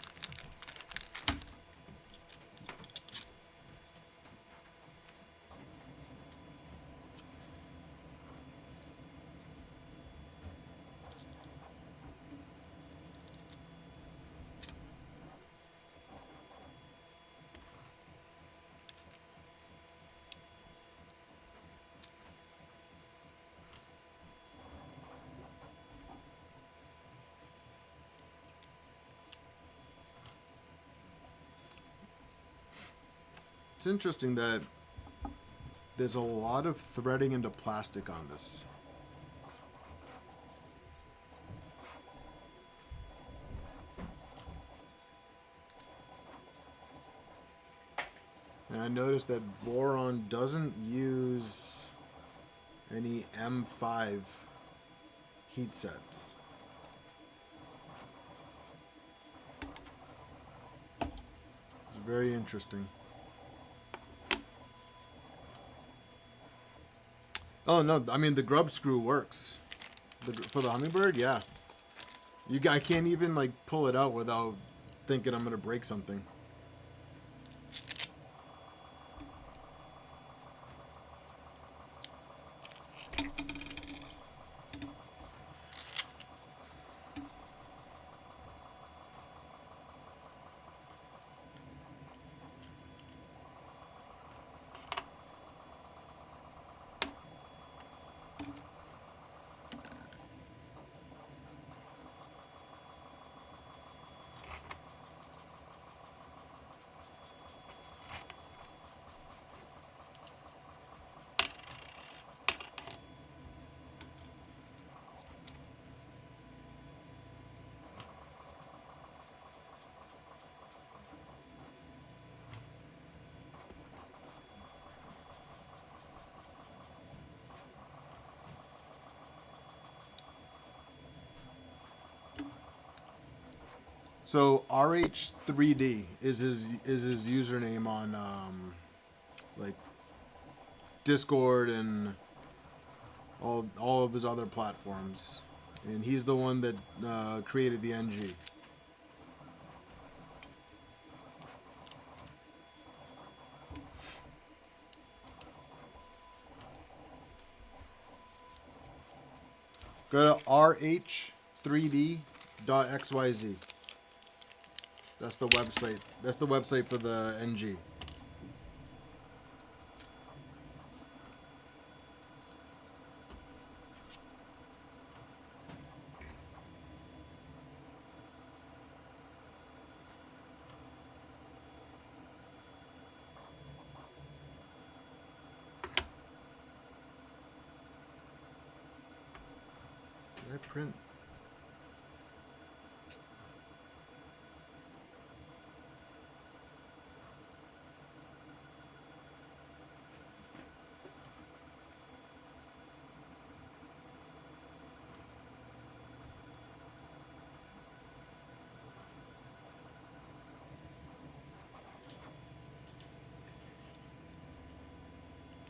It's interesting that there's a lot of threading into plastic on this. And I noticed that Voron doesn't use any M5 heat sets. It's very interesting. Oh no, I mean the grub screw works. For the hummingbird, yeah. I can't even like pull it out without thinking I'm gonna break something. So RH3D is his username on like Discord and all of his other platforms, and he's the one that created the NG. Go to rh3d.xyz. That's the website. That's the website for the NG. Did I print?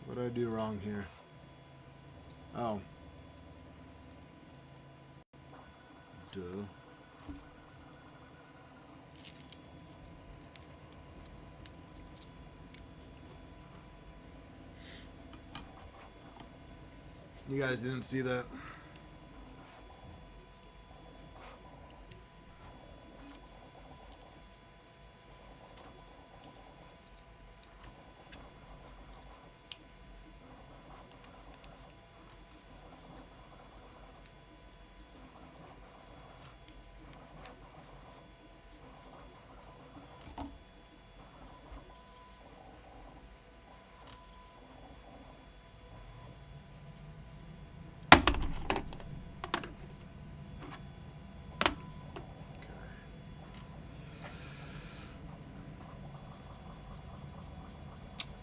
What did I do wrong here? Oh. Duh. You guys didn't see that?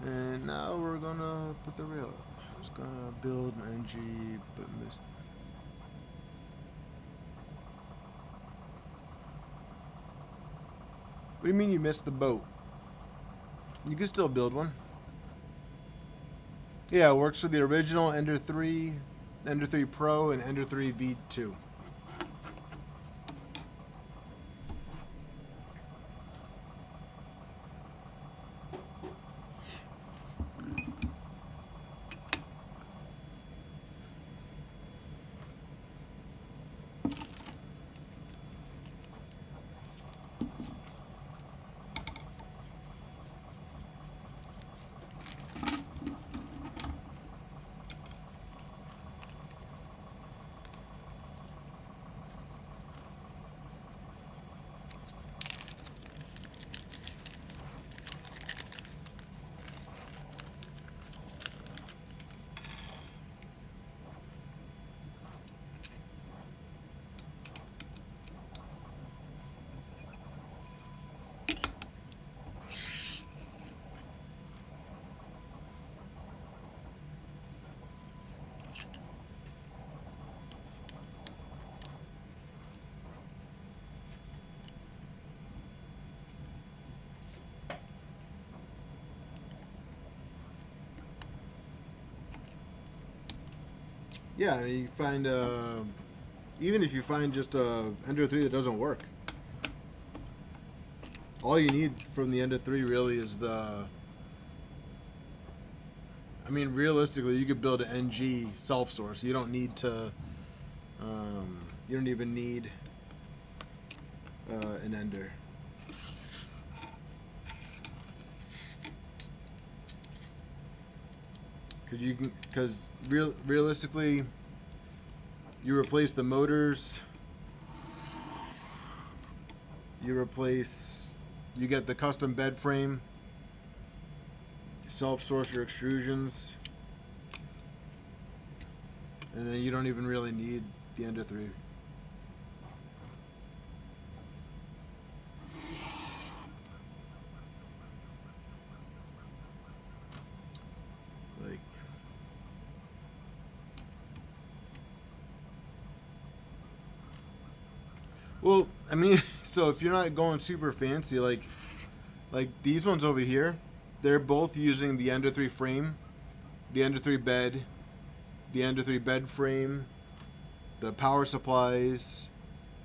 And now we're gonna put the rail. I was gonna build an NG, but missed. What do you mean you missed the boat? You can still build one. Yeah, it works for the original Ender 3, Ender 3 Pro, and Ender 3 V2. Yeah, you find even if you find just a Ender 3 that doesn't work, all you need from the Ender 3 really is the. I mean, realistically, you could build an NG self source. You don't need to. You don't even need an Ender. Because realistically, you replace the motors, you get the custom bed frame, self-source your extrusions, and then you don't even really need the Ender 3. Well, I mean, so if you're not going super fancy, like these ones over here, they're both using the Ender 3 frame, the Ender 3 bed, the Ender 3 bed frame, the power supplies,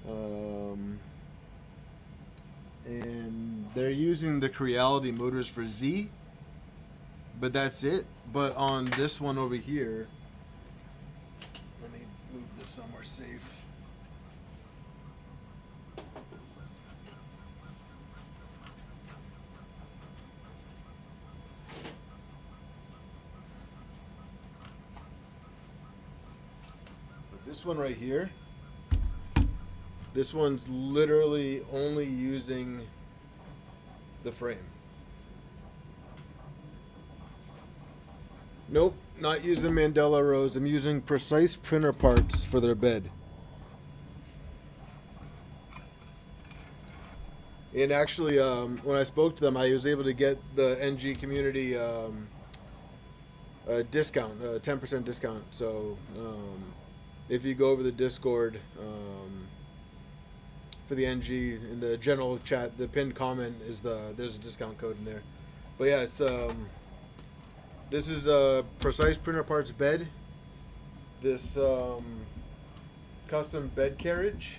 and they're using the Creality motors for Z, but that's it. But on this one over here, let me move this somewhere safe. This one right here, this one's literally only using the frame. Nope, not using Mandela rows. I'm using precise printer parts for their bed. And actually, when I spoke to them, I was able to get the NG community a discount, a 10% discount. So if you go over the Discord for the NG in the general chat, the pinned comment is there's a discount code in there. But yeah, it's this is a precise printer parts bed. This custom bed carriage.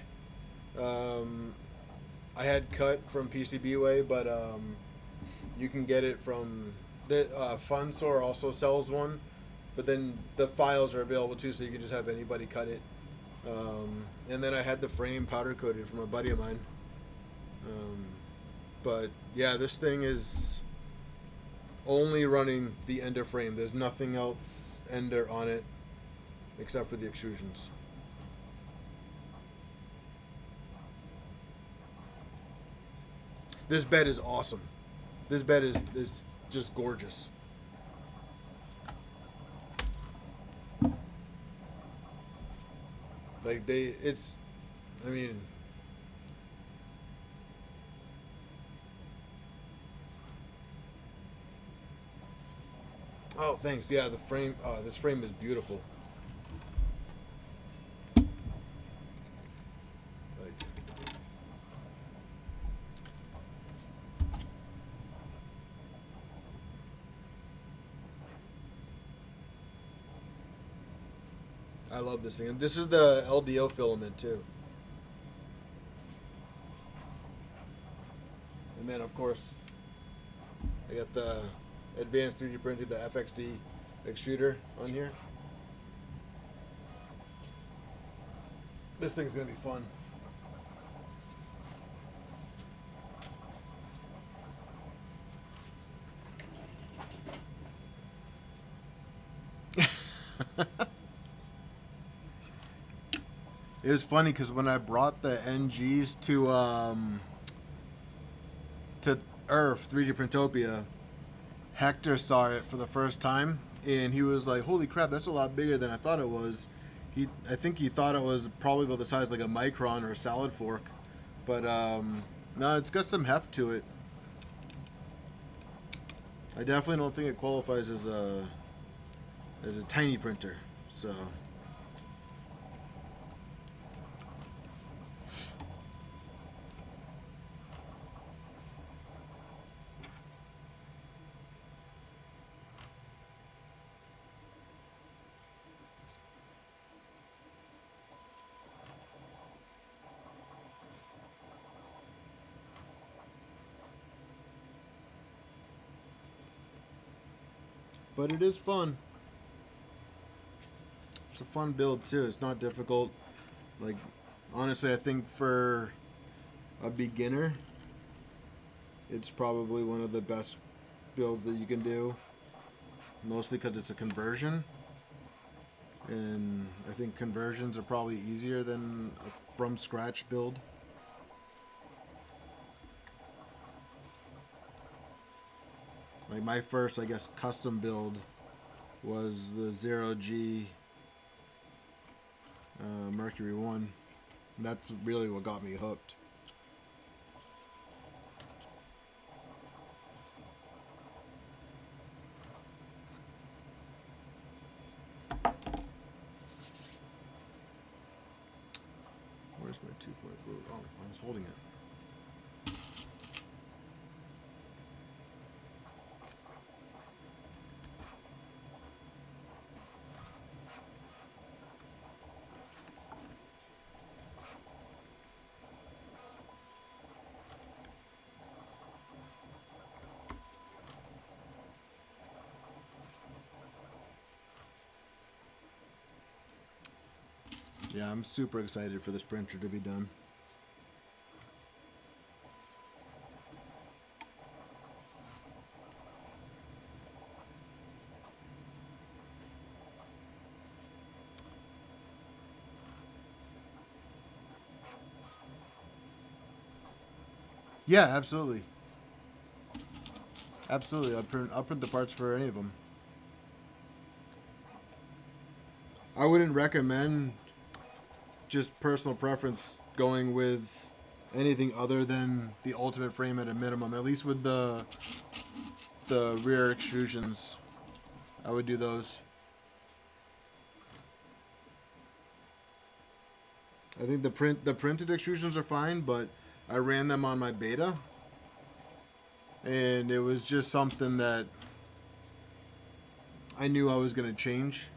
I had cut from PCBWay, but you can get it from the Funstore also sells one, but then the files are available too, so you can just have anybody cut it. And then I had the frame powder coated from a buddy of mine. But yeah, this thing is only running the Ender frame. There's nothing else Ender on it except for the extrusions. This bed is awesome. This bed is just gorgeous. Like I mean, oh, thanks. Yeah, the frame, this frame is beautiful. I love this thing. And this is the LDO filament too. And then of course I got the advanced 3D printed, the FXD extruder on here. This thing's gonna be fun. It was funny because when I brought the NGs to Earth 3D Printopia, Hector saw it for the first time and he was like, "Holy crap, that's a lot bigger than I thought it was." I think he thought it was probably about the size like a micron or a salad fork, but no, it's got some heft to it. I definitely don't think it qualifies as a tiny printer, so. But it is fun. It's a fun build too. It's not difficult. Like, honestly, I think for a beginner, it's probably one of the best builds that you can do. Mostly because it's a conversion. And I think conversions are probably easier than a from scratch build. Like my first, I guess, custom build was the 0G Mercury 1. And that's really what got me hooked. Where's my 2.4? Oh, I was holding it. Yeah, I'm super excited for this printer to be done. Yeah, absolutely. Absolutely. I'll print the parts for any of them. I wouldn't recommend, just personal preference, going with anything other than the ultimate frame at a minimum. At least with the rear extrusions, I would do those. I think the printed extrusions are fine, but I ran them on my beta, and it was just something that I knew I was going to change.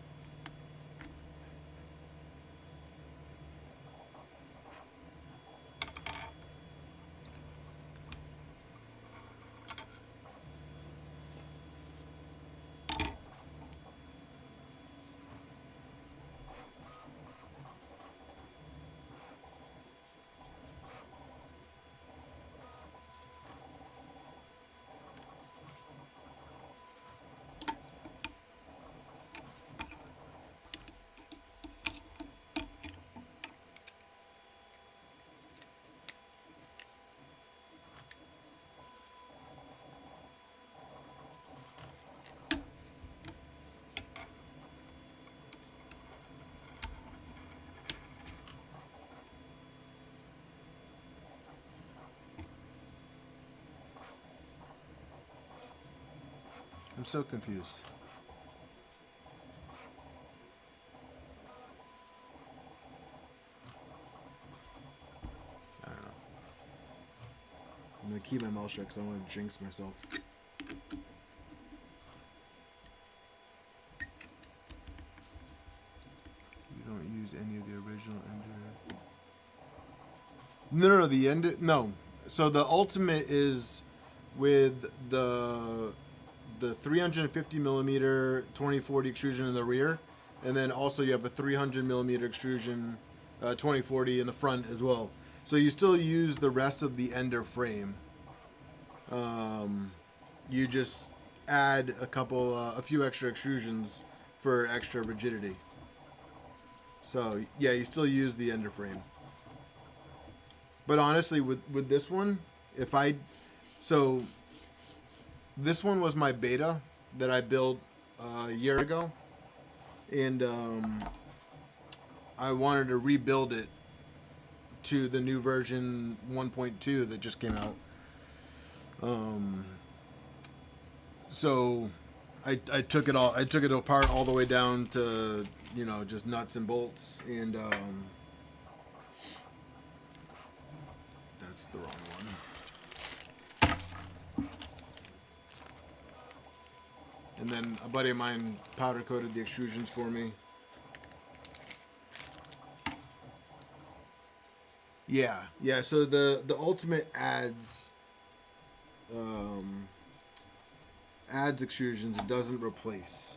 I'm so confused. I don't know. I'm going to keep my mouth shut because I don't want to jinx myself. You don't use any of the original ender. No, the ender. No. So the ultimate is with the 350 millimeter 2040 extrusion in the rear, and then also you have a 300 millimeter extrusion 2040 in the front as well. So you still use the rest of the ender frame. You just add a few extra extrusions for extra rigidity. So yeah, you still use the ender frame. But honestly, with this one, this one was my beta that I built a year ago, and I wanted to rebuild it to the new version 1.2 that just came out. So I took it apart all the way down to, just nuts and bolts, and that's the wrong one. And then a buddy of mine powder coated the extrusions for me. Yeah. So the ultimate adds extrusions. It doesn't replace.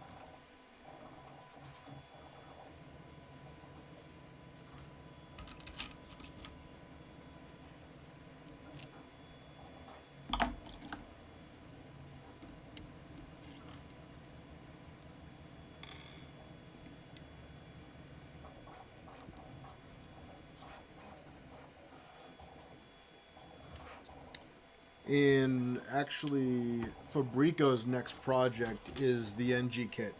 And actually, Fabrico's next project is the NG kit.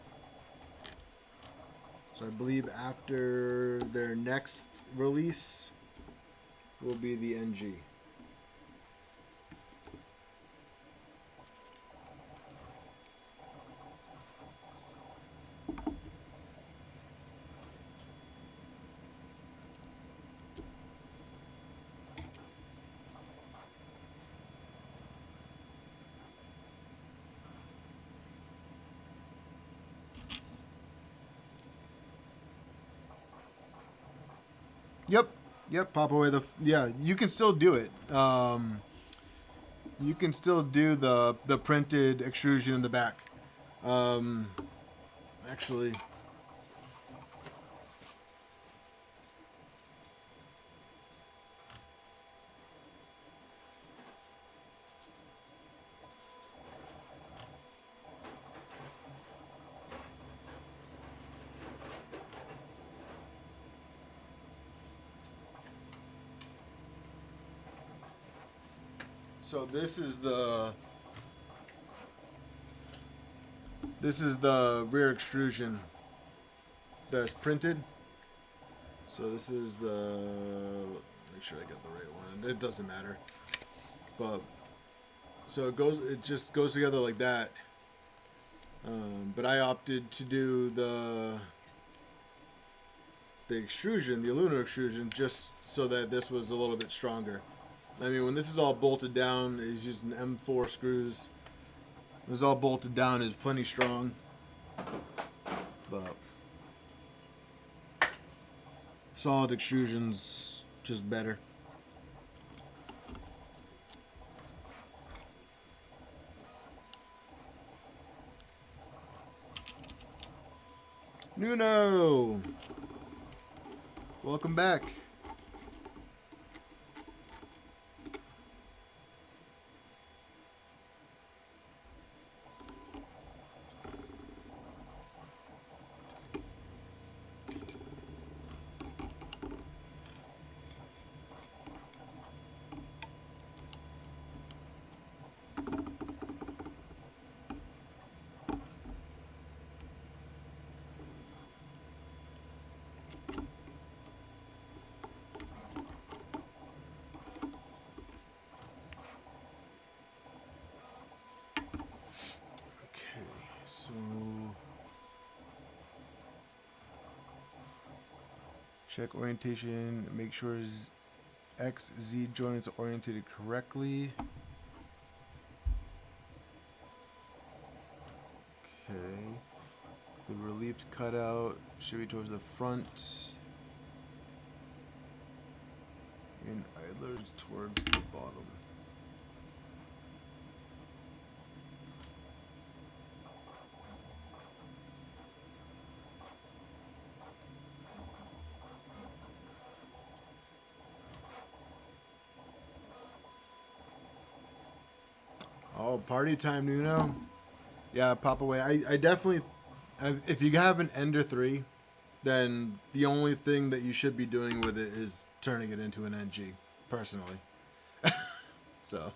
So I believe after their next release will be the NG. Yep, pop away you can still do it. You can still do the printed extrusion in the back. Actually, So this is the rear extrusion that's printed. So this is the, make sure I get the right one. It doesn't matter. But so it just goes together like that. But I opted to do the extrusion, the aluminum extrusion, just so that this was a little bit stronger. I mean, when this is all bolted down, it's using M4 screws. When it's all bolted down, is plenty strong. But solid extrusion's just better. Nuno! Welcome back. So check orientation, make sure XZ joints are oriented correctly. Okay. The relieved cutout should be towards the front. And idlers towards the bottom. Oh, party time, Nuno. Yeah, pop away. I definitely, if you have an Ender 3, then the only thing that you should be doing with it is turning it into an NG, personally. So,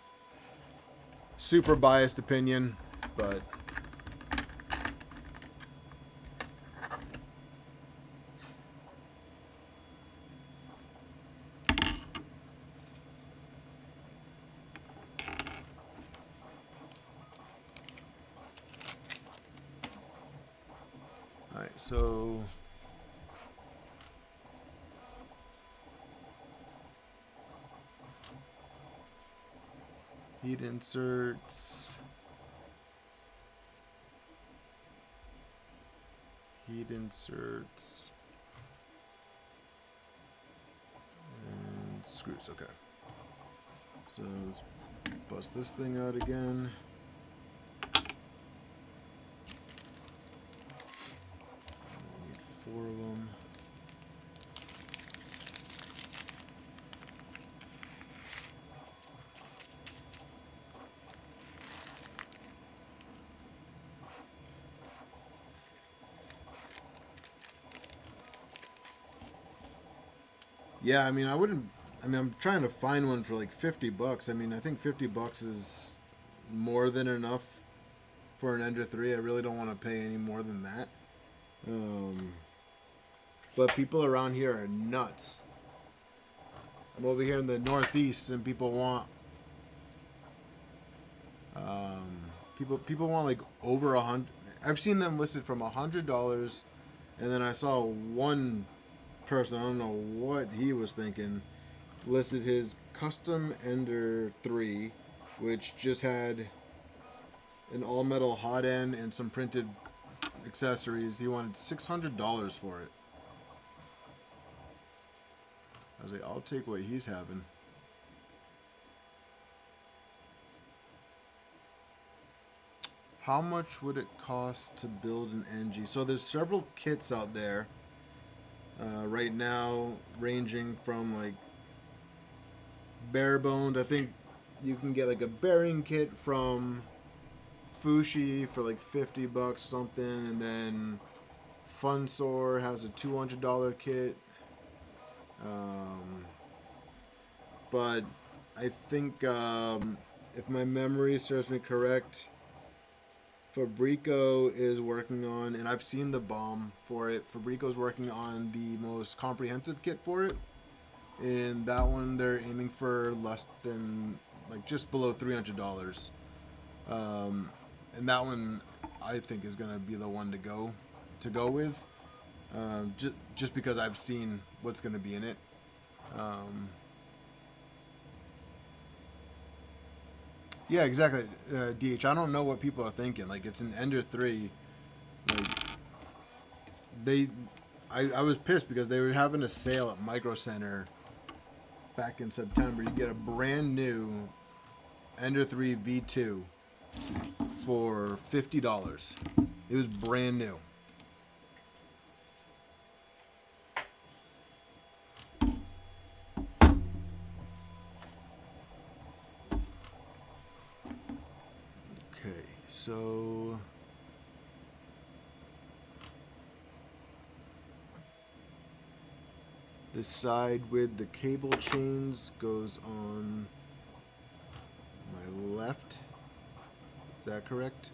super biased opinion, but... Alright, so heat inserts, and screws. Okay, so let's bust this thing out again. Need 4 of them. Yeah, I mean, I'm trying to find one for like $50. I mean, I think $50 is more than enough for an Ender 3. I really don't want to pay any more than that. But people around here are nuts. I'm over here in the Northeast, and people want people want like over $100. I've seen them listed from $100, and then I saw one person, I don't know what he was thinking, listed his custom Ender 3, which just had an all metal hot end and some printed accessories. He wanted $600 for it. I was like, I'll take what he's having. How much would it cost to build an NG? So there's several kits out there right now, ranging from like bare bones. I think you can get like a bearing kit from Fushi for like $50 something, and then Funsor has a $200 kit. But I think if my memory serves me correct, Fabrico is working on, and I've seen the BOM for it. Fabrico's working on the most comprehensive kit for it. And that one, they're aiming for less than, like, just below $300. And that one, I think, is going to be the one to go with. Just because I've seen what's going to be in it. Yeah, exactly. DH, I don't know what people are thinking. Like, it's an Ender 3. Like, I was pissed because they were having a sale at Micro Center back in September. You get a brand new Ender 3 V2 for $50. It was brand new. Okay, so this side with the cable chains goes on my left. Is that correct?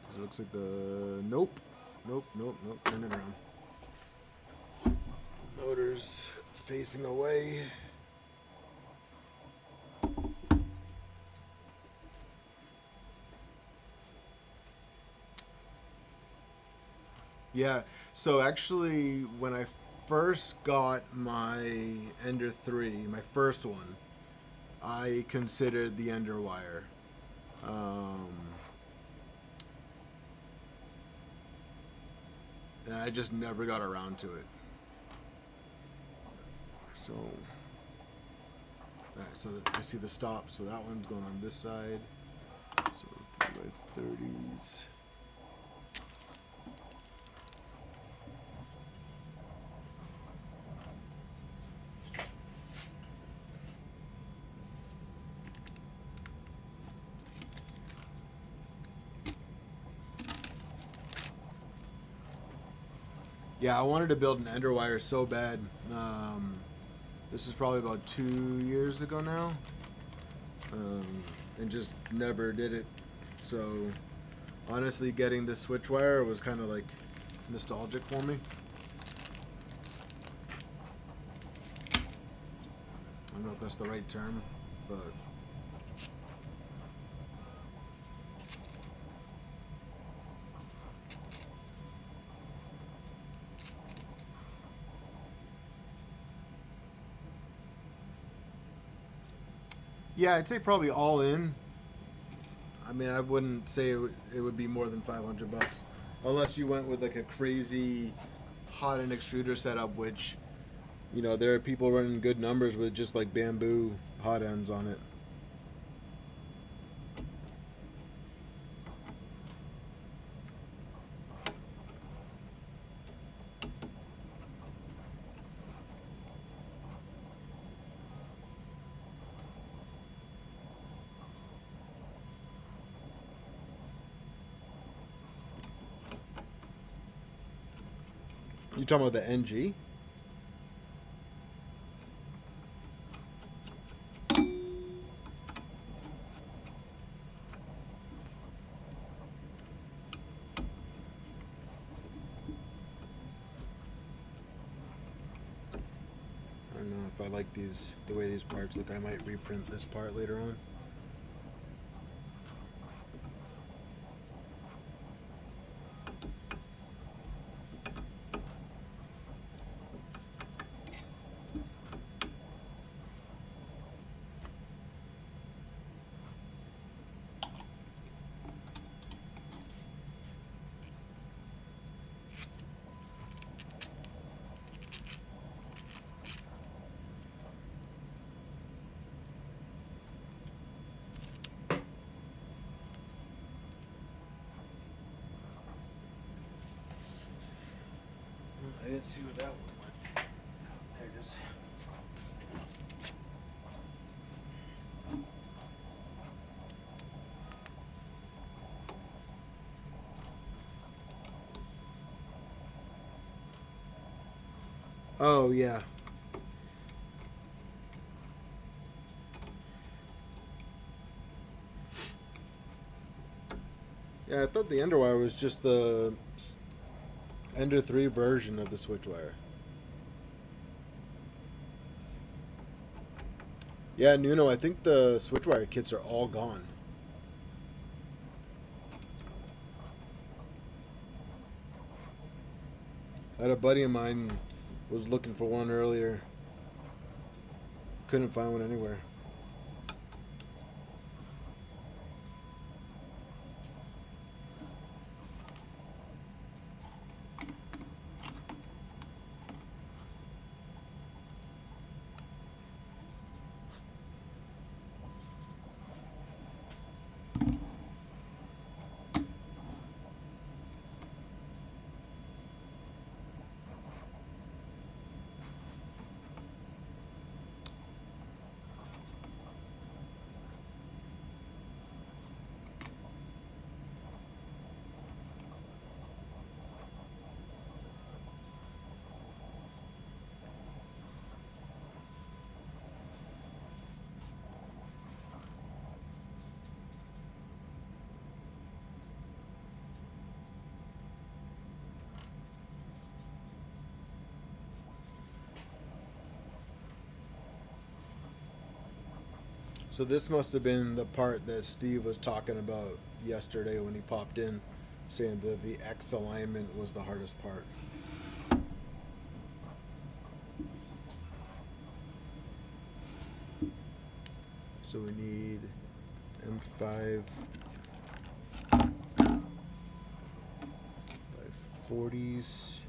Because it looks like the... Nope. Turn it around. Motor's facing away. Yeah, so actually when I first got my Ender 3, my first one, I considered the Ender wire. And I just never got around to it. So, alright, so I see the stop, so that one's going on this side. So 3x30s. Yeah, I wanted to build an Ender wire so bad. This is probably about 2 years ago now. And just never did it. So, honestly, getting this switch wire was kind of like nostalgic for me. I don't know if that's the right term, but... Yeah, I'd say probably all in. I mean, I wouldn't say it would be more than $500, unless you went with like a crazy hot end extruder setup, which, you know, there are people running good numbers with just like bamboo hot ends on it. You talking about the NG? I don't know if I like these, the way these parts look. I might reprint this part later on. I didn't see where that one went. Oh, there it is. Oh, yeah. Yeah, I thought the underwire was just the Ender 3 version of the Switchwire. Yeah, Nuno, I think the Switchwire kits are all gone. I had a buddy of mine was looking for one earlier. Couldn't find one anywhere. So this must have been the part that Steve was talking about yesterday when he popped in, saying that the X alignment was the hardest part. So we need M5 by 40s.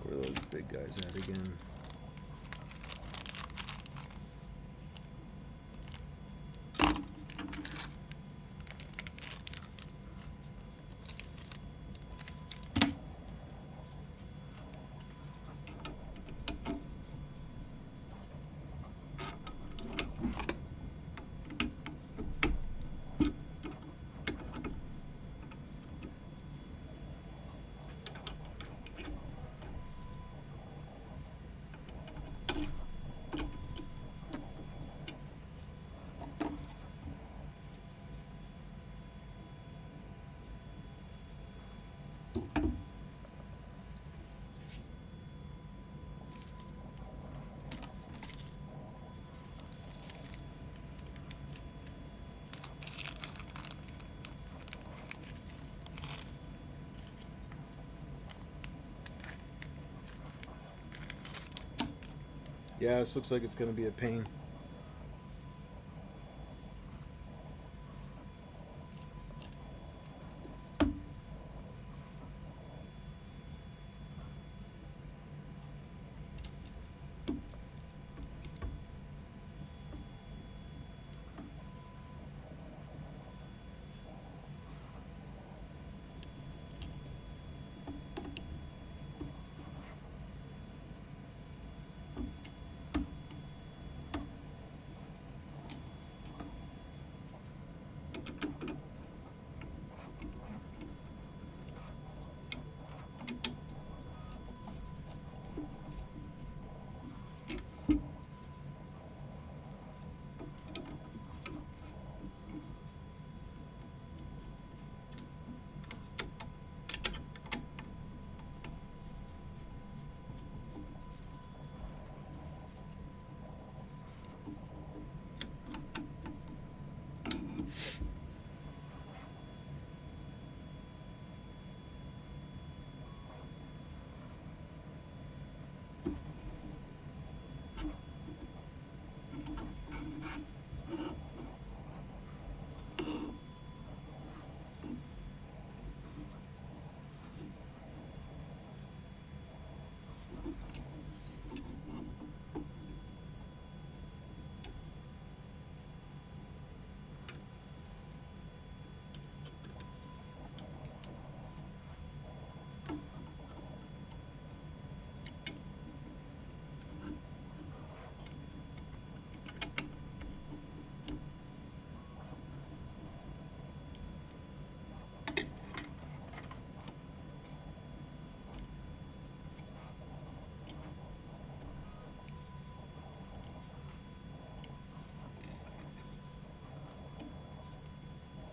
Where are those big guys at again? Yeah, this looks like it's going to be a pain.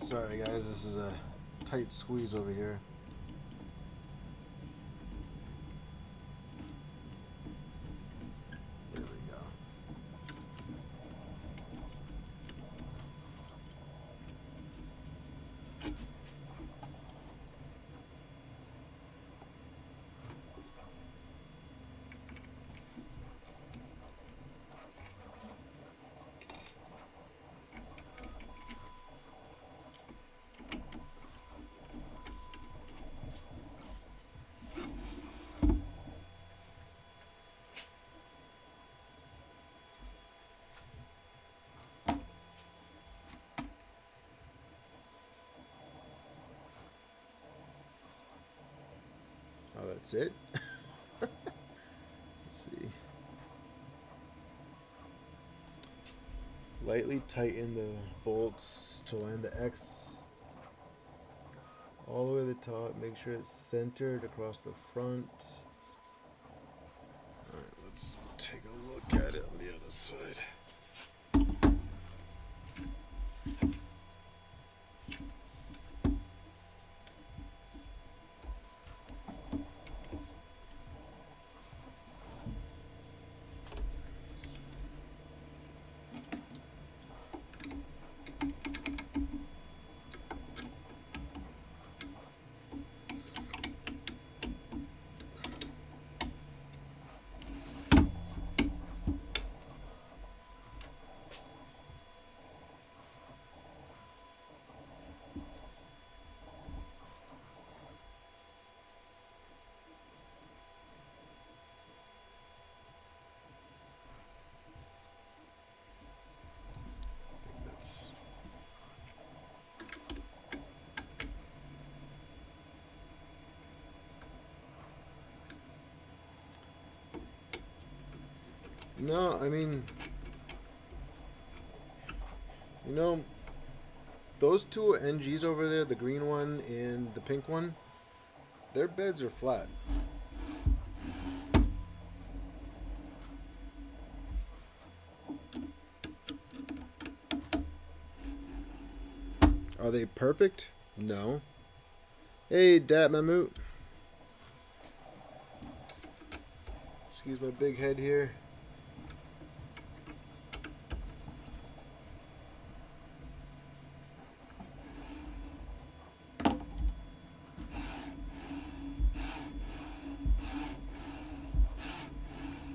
Sorry guys, this is a tight squeeze over here. There we go. Oh, that's it. Let's see. Lightly tighten the bolts to line the X all the way to the top. Make sure it's centered across the front. Alright, let's take a look at it on the other side. No, I mean, you know, those two NGs over there, the green one and the pink one, their beds are flat. Are they perfect? No. Hey, Dat Mammut. Excuse my big head here.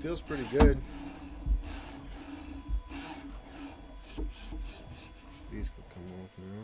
Feels pretty good. These can come off now.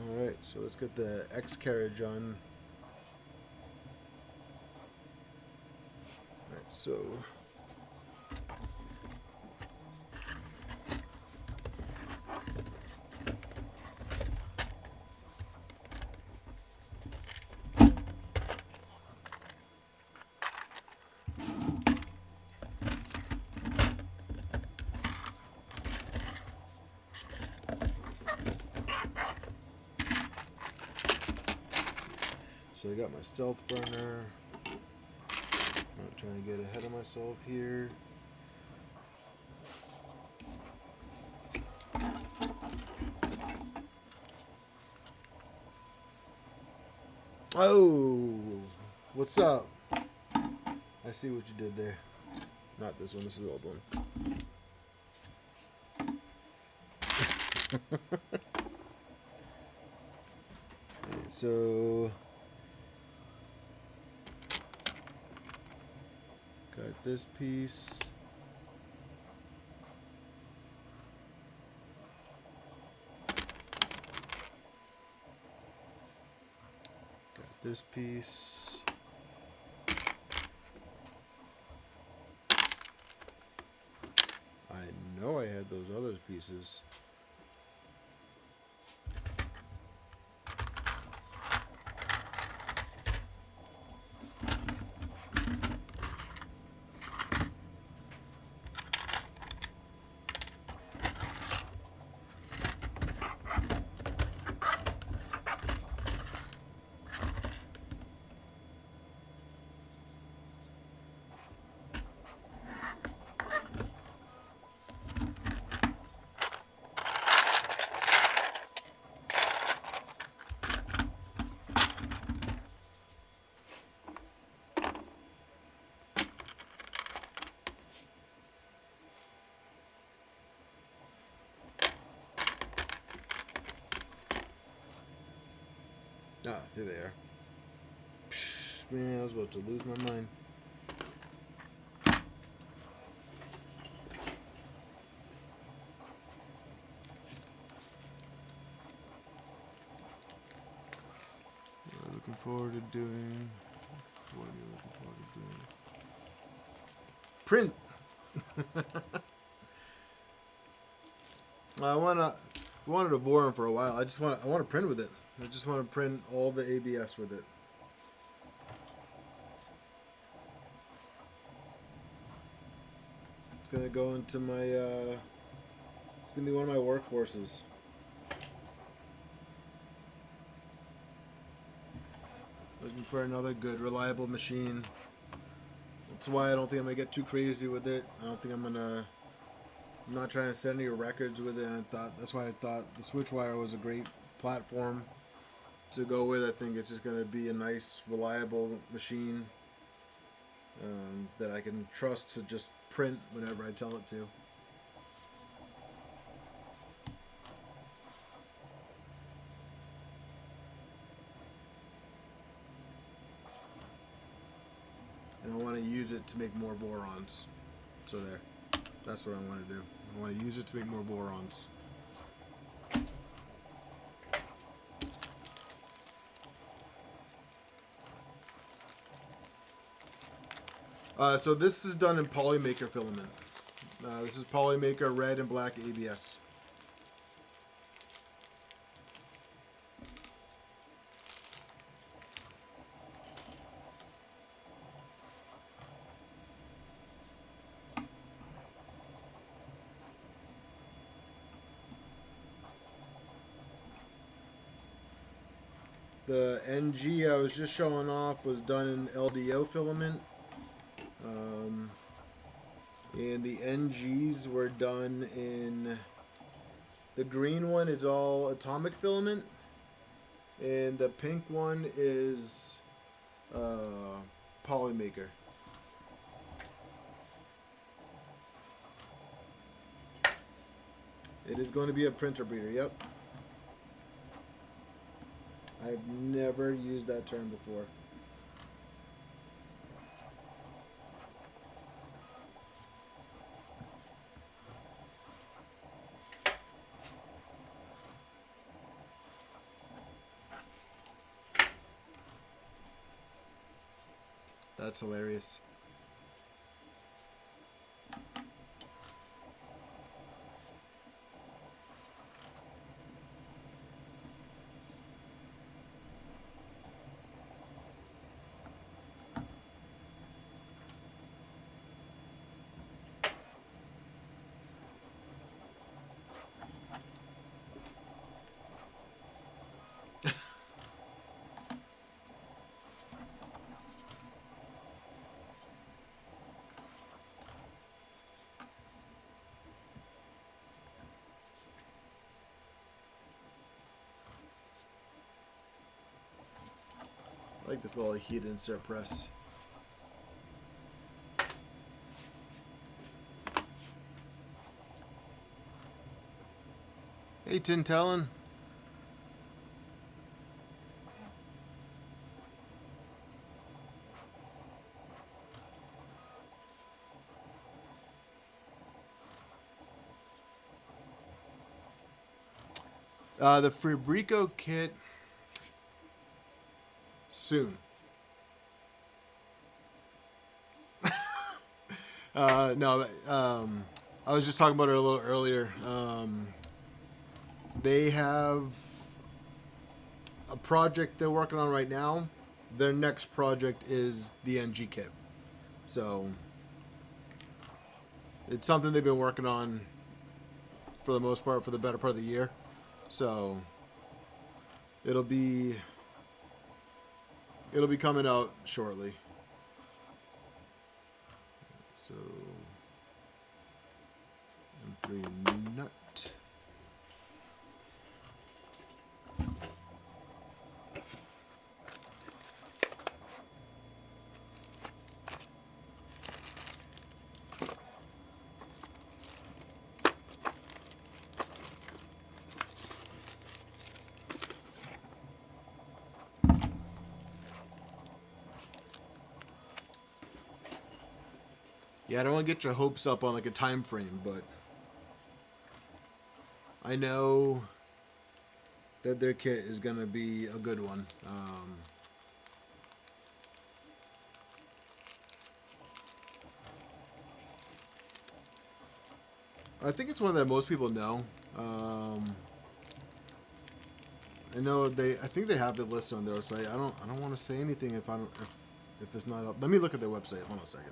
Alright, so let's get the X-carriage on. Alright, so I got my stealth burner. I'm not trying to get ahead of myself here. Oh, what's up? I see what you did there. Not this one, this is the old one. Okay, so got this piece. Got this piece. I know I had those other pieces. Ah, here they are. Psh, man, I was about to lose my mind. What are you looking forward to doing? What are you looking forward to doing? Print. I wanted a Voron for a while. I want to print with it. I just want to print all the ABS with it. It's gonna go into my. It's gonna be one of my workhorses. Looking for another good, reliable machine. That's why I don't think I'm gonna get too crazy with it. I don't think I'm not trying to set any records with it. And that's why I thought the Switchwire was a great platform to go with. I think it's just gonna be a nice, reliable machine that I can trust to just print whenever I tell it to. And I want to use it to make more Vorons. So there. That's what I want to do. I want to use it to make more Vorons. So this is done in Polymaker filament. This is Polymaker red and black ABS. The NG I was just showing off was done in LDO filament. And the NGs were done in, the green one is all atomic filament, and the pink one is Polymaker. It is going to be a printer breeder, yep. I've never used that term before. That's hilarious. I like this little heat insert press. Hey, Tintellin. The Fabrico kit soon. No, I was just talking about it a little earlier. They have a project they're working on right now. Their next project is the NG kit. So it's something they've been working on for the most part for the better part of the year. So it'll be coming out shortly. So M3 nut. Yeah, I don't want to get your hopes up on like a time frame, but I know that their kit is gonna be a good one. I think it's one that most people know. I know I think they have it listed on their website. I don't want to say anything if if it's not up. Let me look at their website. Hold on a second.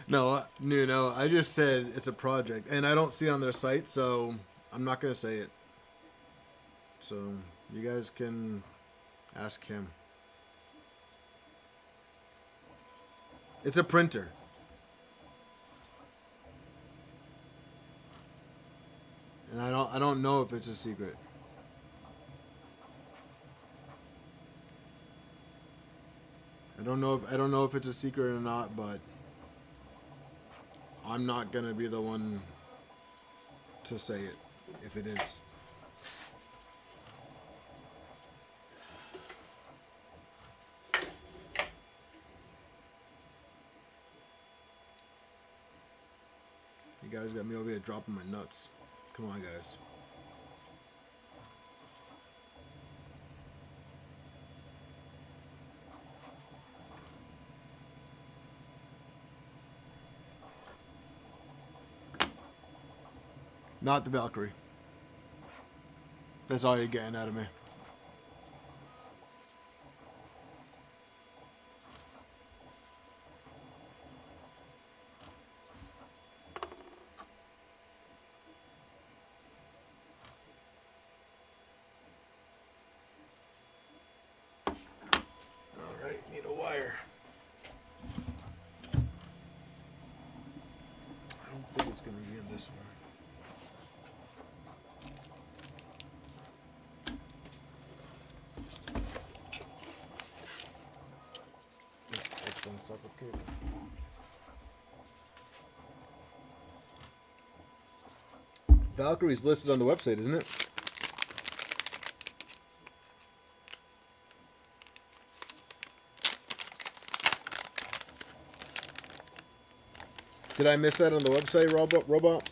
No. I just said it's a project, and I don't see it on their site, so I'm not gonna say it. So you guys can ask him. It's a printer. And I don't know if it's a secret. I don't know if it's a secret or not, but I'm not gonna be the one to say it if it is. You guys got me over here dropping my nuts. Come on, guys. Not the Valkyrie. That's all you're getting out of me. Alright, need a wire. I don't think it's going to be in this one. Valkyrie's listed on the website, isn't it? Did I miss that on the website, Robot?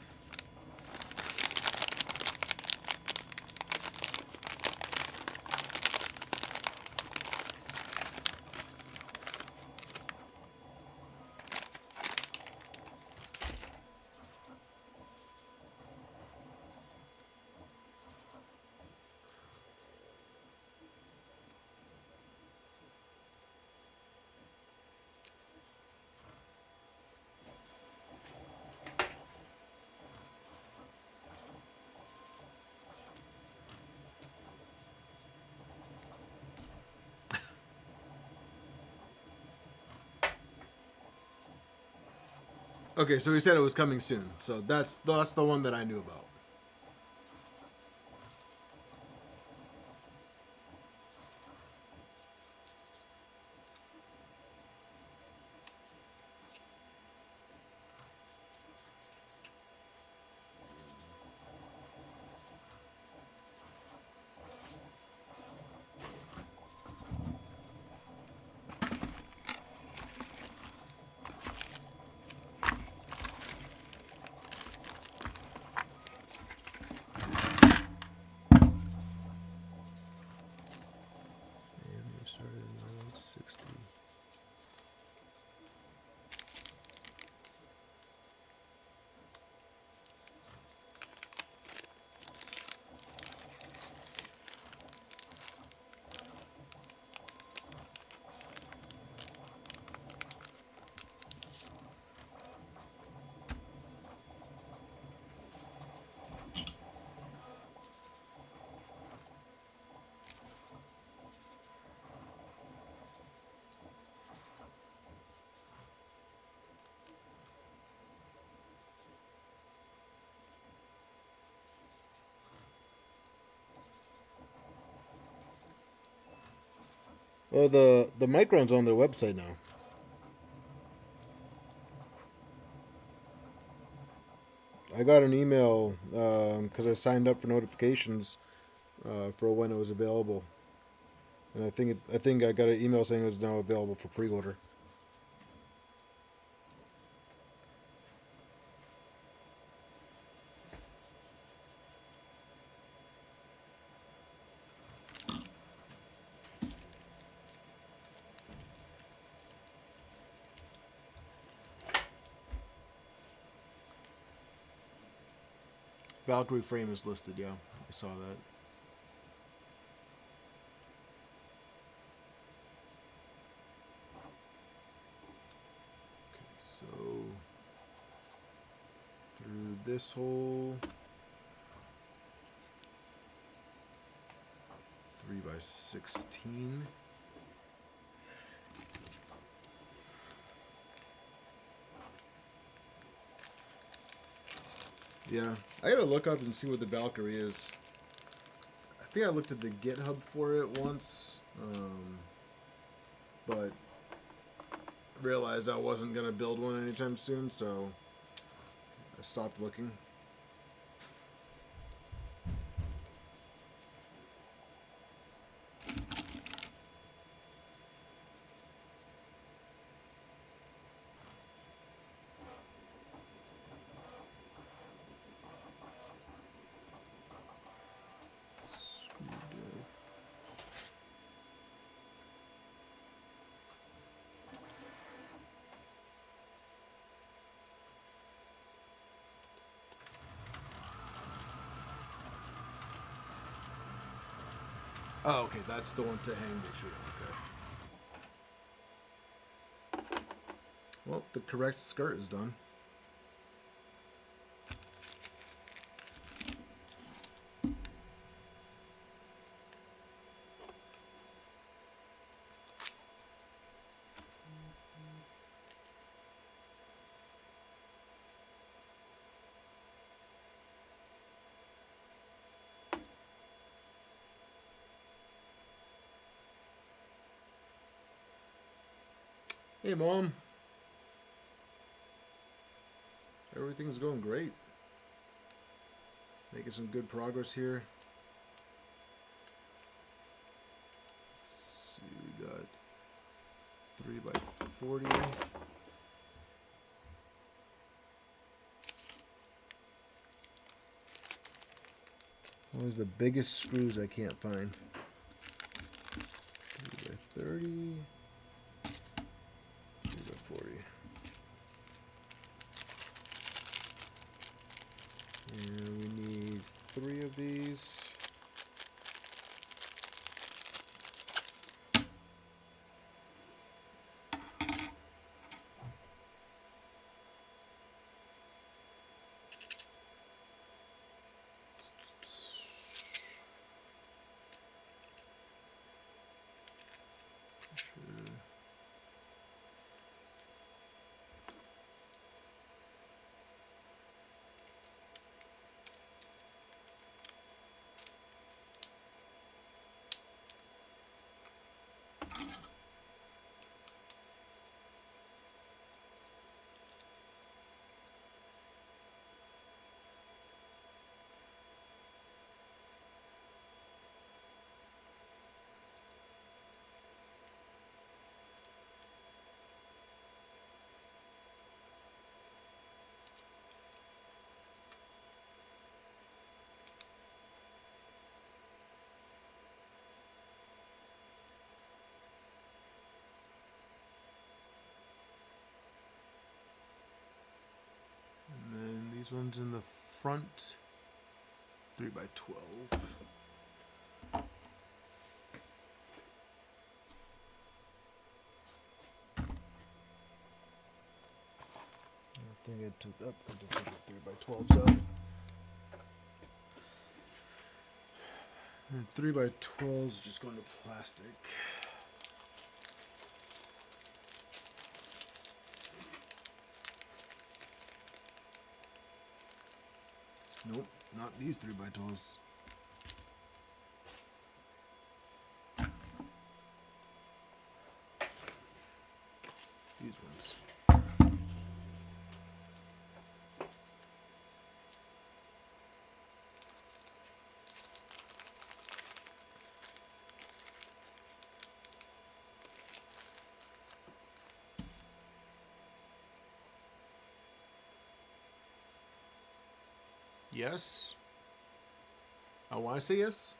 Okay, so he said it was coming soon. So that's the one that I knew about. Oh, the Micron's on their website now. I got an email because I signed up for notifications for when it was available, and I think I got an email saying it was now available for pre-order. Valkyrie frame is listed. Yeah, I saw that. Okay, so through this hole, 3x16. Yeah, I gotta look up and see what the Valkyrie is. I think I looked at the GitHub for it once, but realized I wasn't gonna build one anytime soon, so I stopped looking. Oh, okay, that's the one to hang the tree. Okay. Well, the correct skirt is done. Hey, Mom. Everything's going great. Making some good progress here. Let's see, we got 3x40. Always the biggest screws I can't find. 3x30. 3x40. And we need 3 of these. These ones in the front, 3x12. I think I took up. I just took the 3x12s out. And 3x12s just going to plastic. Nope, not these 3x12s. These ones. Yes. I want to say yes.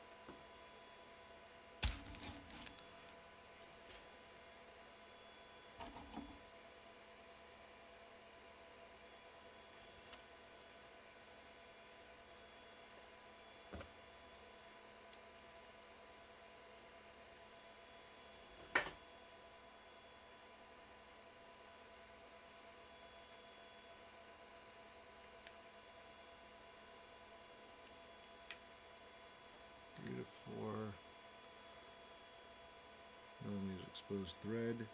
For millimeters exposed thread.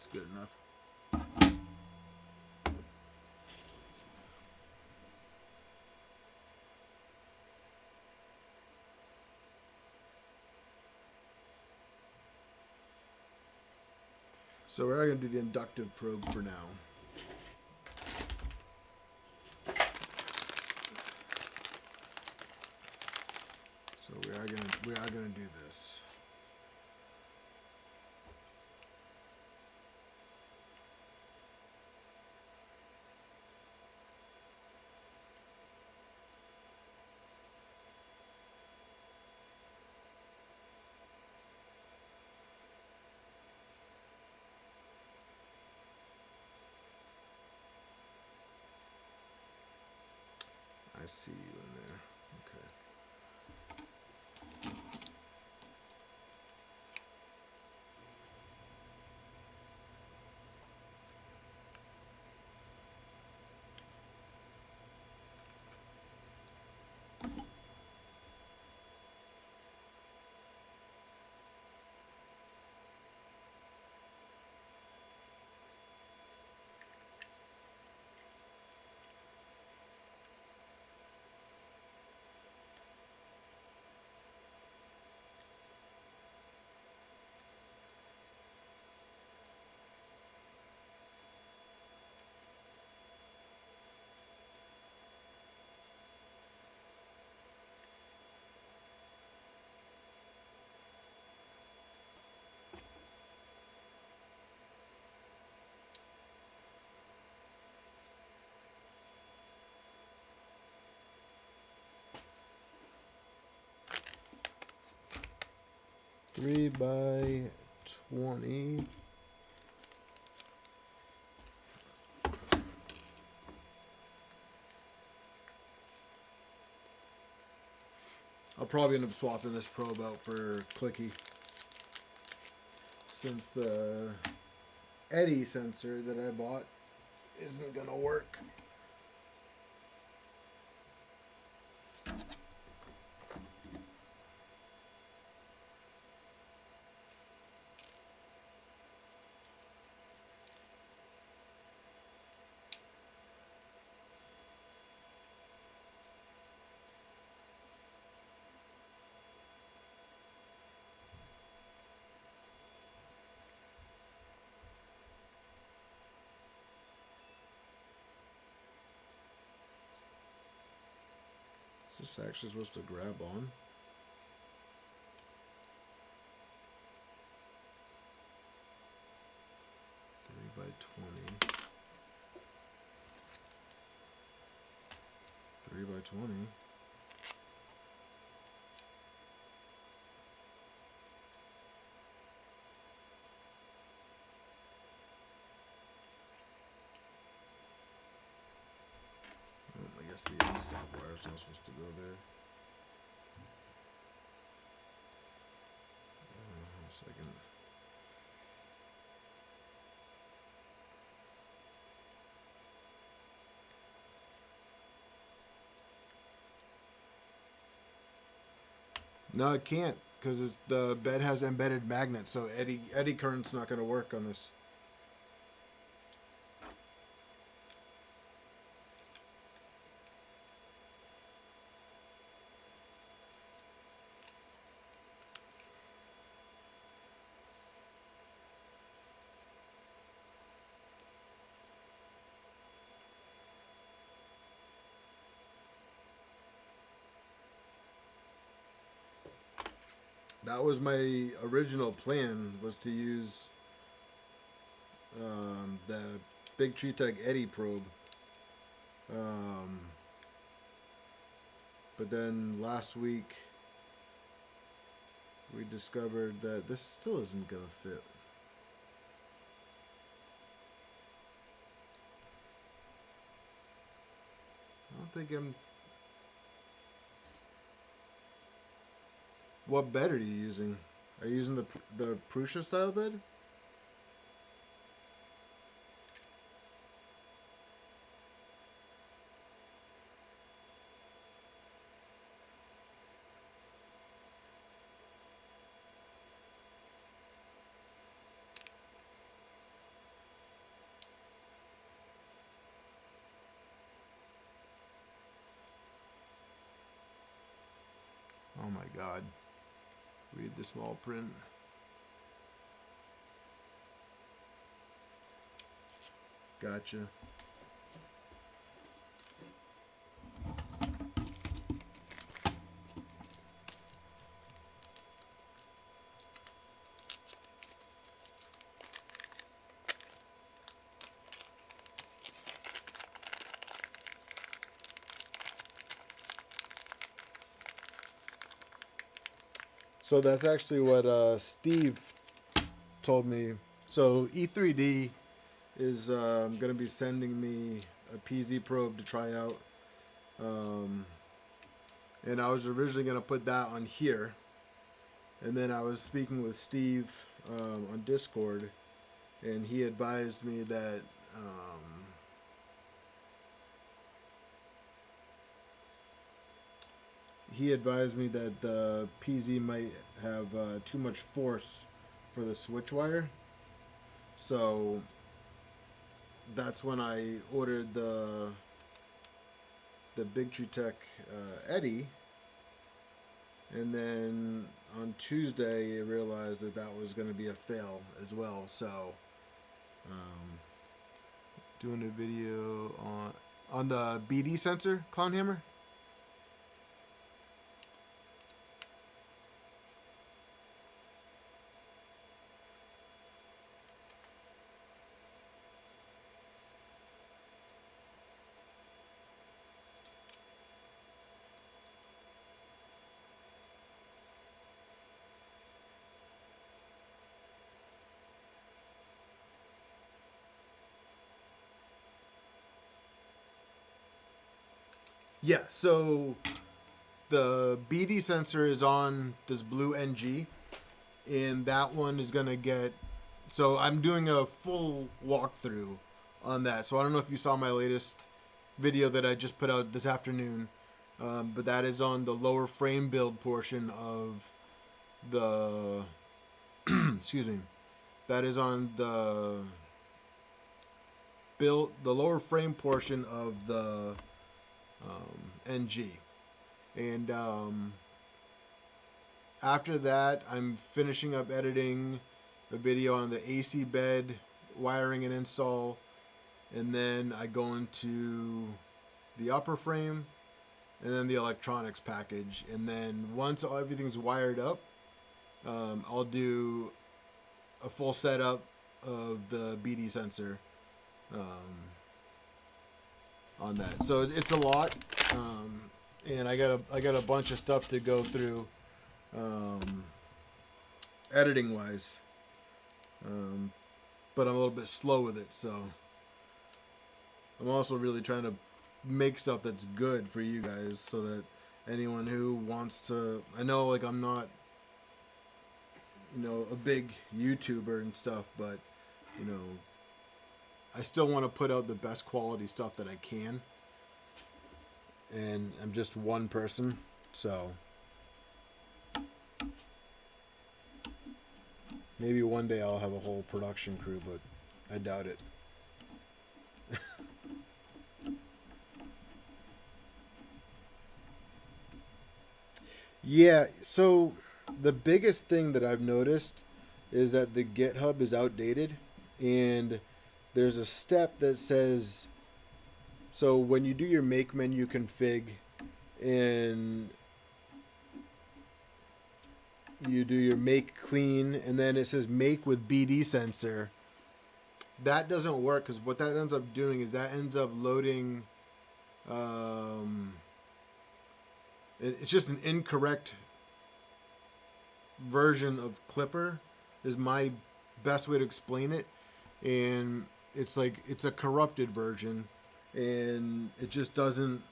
That's good enough. So we're going to do the inductive probe for now. So we are going to do this. I see you in there. Okay. Three by 20. I'll probably end up swapping this probe out for Clicky, since the eddy sensor that I bought isn't gonna work. Is this actually supposed to grab on? By 20. 3 by 20. I guess the end stop wire is not supposed to go there. A second. No, it can't, because the bed has embedded magnets, so eddy current's not going to work on this. That was my original plan, was to use the Big Tree Tech Eddy probe. But then last week we discovered that this still isn't going to fit. I don't think I'm... What bed are you using? Are you using the Prusa style bed? Oh my God. Read the small print. Gotcha. So that's actually what Steve told me. So E3D is going to be sending me a PZ probe to try out. And I was originally going to put that on here. And then I was speaking with Steve on Discord, and he advised me that the PZ might have too much force for the switch wire. So that's when I ordered the Big Tree Tech Eddy. And then on Tuesday I realized that was going to be a fail as well. So doing a video on the BD sensor clown hammer. Yeah, so the BD sensor is on this blue NG, and that one is going to get... So I'm doing a full walkthrough on that. So I don't know if you saw my latest video that I just put out this afternoon, but that is on the lower frame build portion of the... excuse me. That is on the lower frame portion of the... NG. And after that, I'm finishing up editing a video on the AC bed wiring and install, and then I go into the upper frame, and then the electronics package. And then once everything's wired up, I'll do a full setup of the BD sensor on that. So it's a lot, and I got a bunch of stuff to go through, editing wise. But I'm a little bit slow with it, so I'm also really trying to make stuff that's good for you guys, so that anyone who wants to, I know, like, I'm not, a big YouTuber and stuff, but, I still want to put out the best quality stuff that I can, and I'm just one person, so maybe one day I'll have a whole production crew, but I doubt it. Yeah, so the biggest thing that I've noticed is that the GitHub is outdated, and there's a step that says, so when you do your make menu config and you do your make clean, and then it says make with BD sensor, that doesn't work, because what that ends up doing is that ends up loading, it's just an incorrect version of Clipper is my best way to explain it. And it's like, it's a corrupted version, and it just doesn't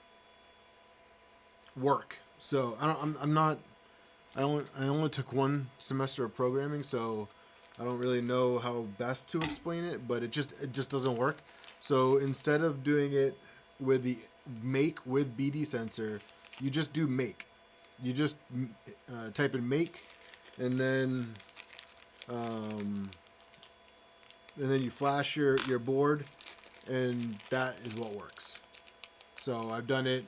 work. So I only took one semester of programming, so I don't really know how best to explain it, but it just doesn't work. So instead of doing it with the make with BD sensor, you just do make. You just type in make, and then you flash your board, and that is what works. So I've done it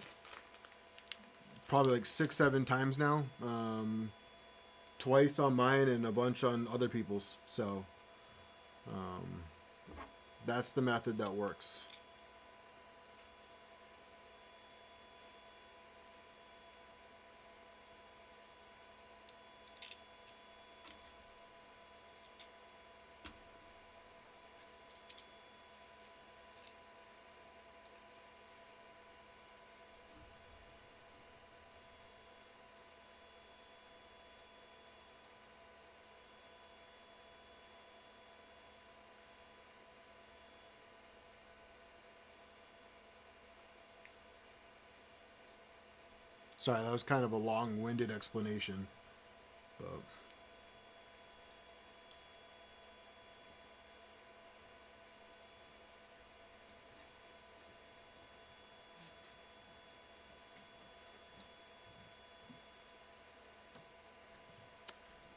probably like 6-7 times now, twice on mine and a bunch on other people's. So that's the method that works. Sorry, that was kind of a long-winded explanation, but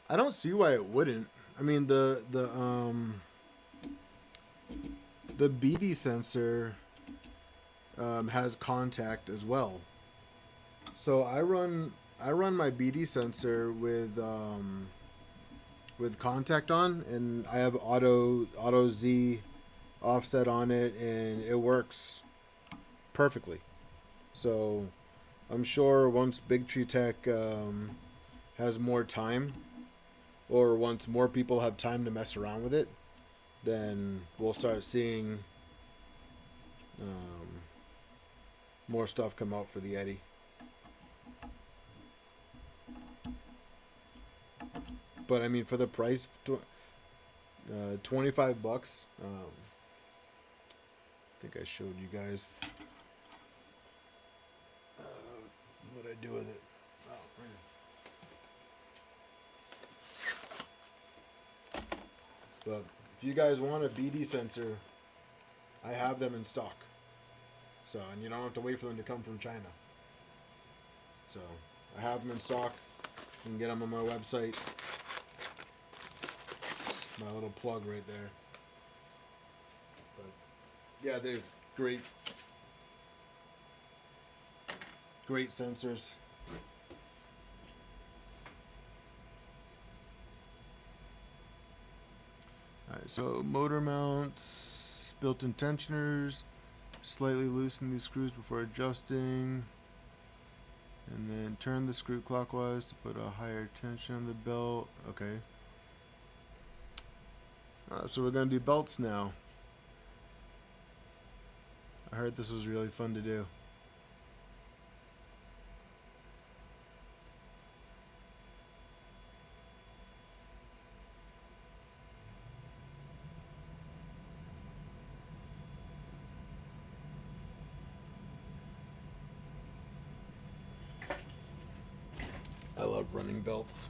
I don't see why it wouldn't. I mean, the BD sensor has contact as well. So I run my BD sensor with contact on, and I have auto Z offset on it, and it works perfectly. So I'm sure once Big Tree Tech has more time, or once more people have time to mess around with it, then we'll start seeing more stuff come out for the Eddy. But I mean, for the price, $25. I think I showed you guys what I do with it. Oh, right. But if you guys want a BD sensor, I have them in stock. So, and you don't have to wait for them to come from China. So, I have them in stock. You can get them on my website. My little plug right there. But yeah, they're great sensors. Alright, so motor mounts, built-in tensioners, slightly loosen these screws before adjusting. turn the screw clockwise to put a higher tension on the belt. Okay. So we're going to do belts now. I heard this was really fun to do. I love running belts.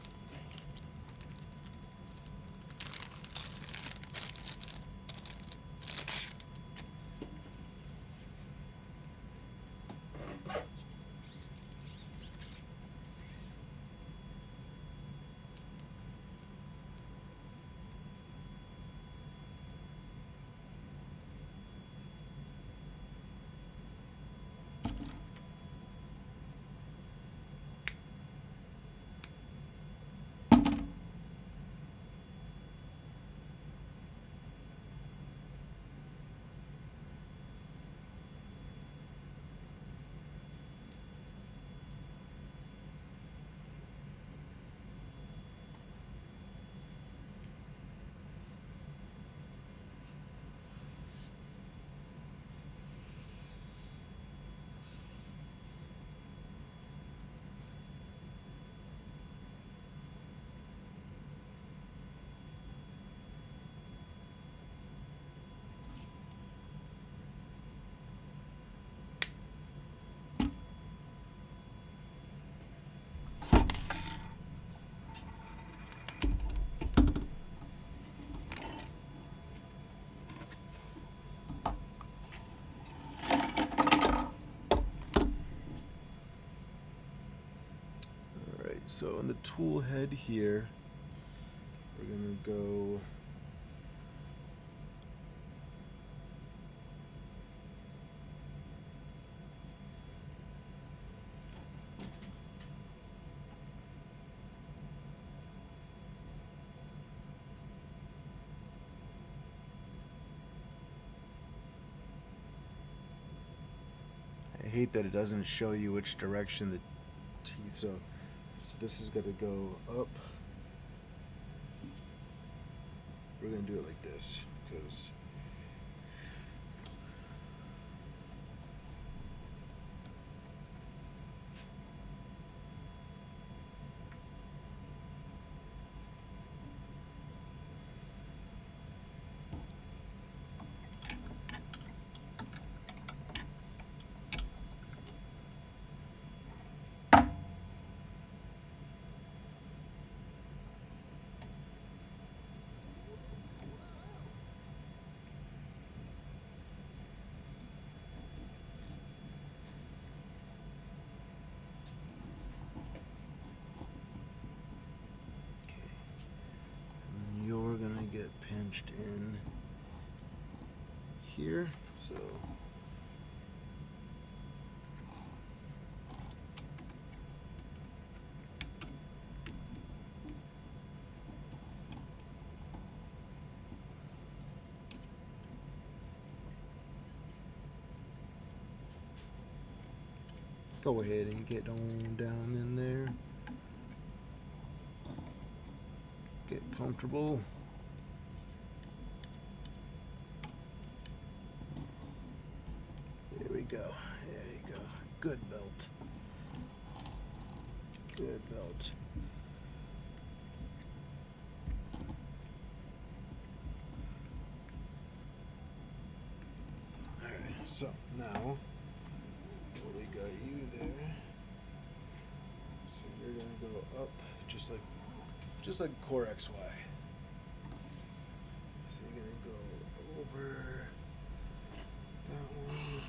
So in the tool head here, we're going to go I hate that it doesn't show you which direction the teeth, so this is going to go up. We're going to do it like this because get pinched in here, so go ahead and get on down in there, get comfortable. Go. There you go. Good belt. Good belt. Alright, so now we got you there. So you're gonna go up just like core XY. So you're gonna go over that one.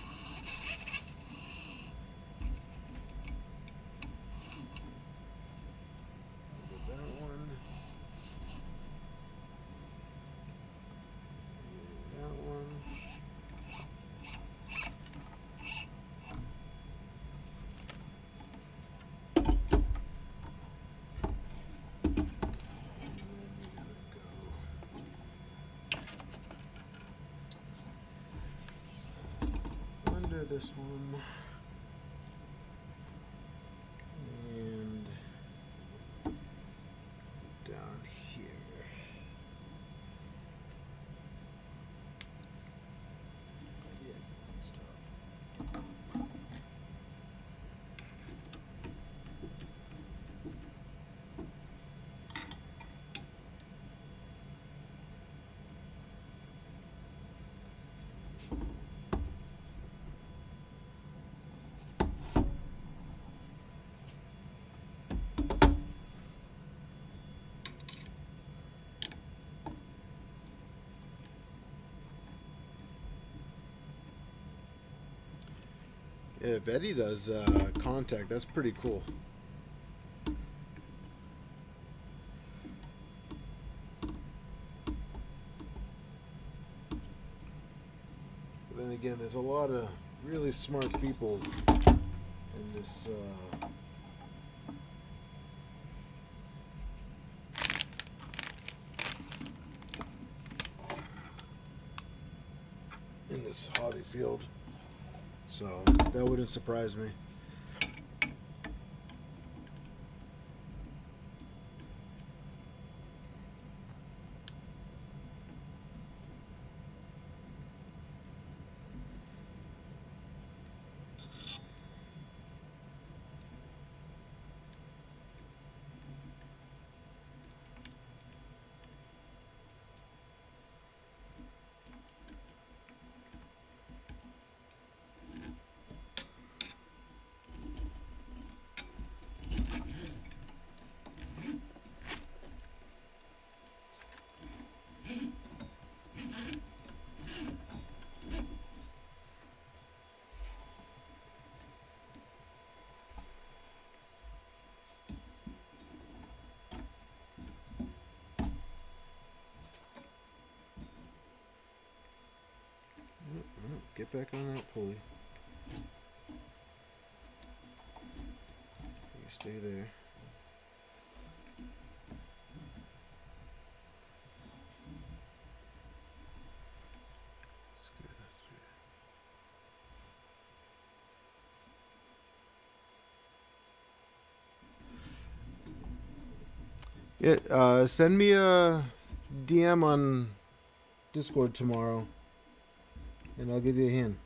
This one, If Eddie does contact, that's pretty cool. But then again, there's a lot of really smart people in this hobby field, so that wouldn't surprise me. Get back on that pulley. You stay there. That's good. Yeah, send me a DM on Discord tomorrow, and I'll give you a hand.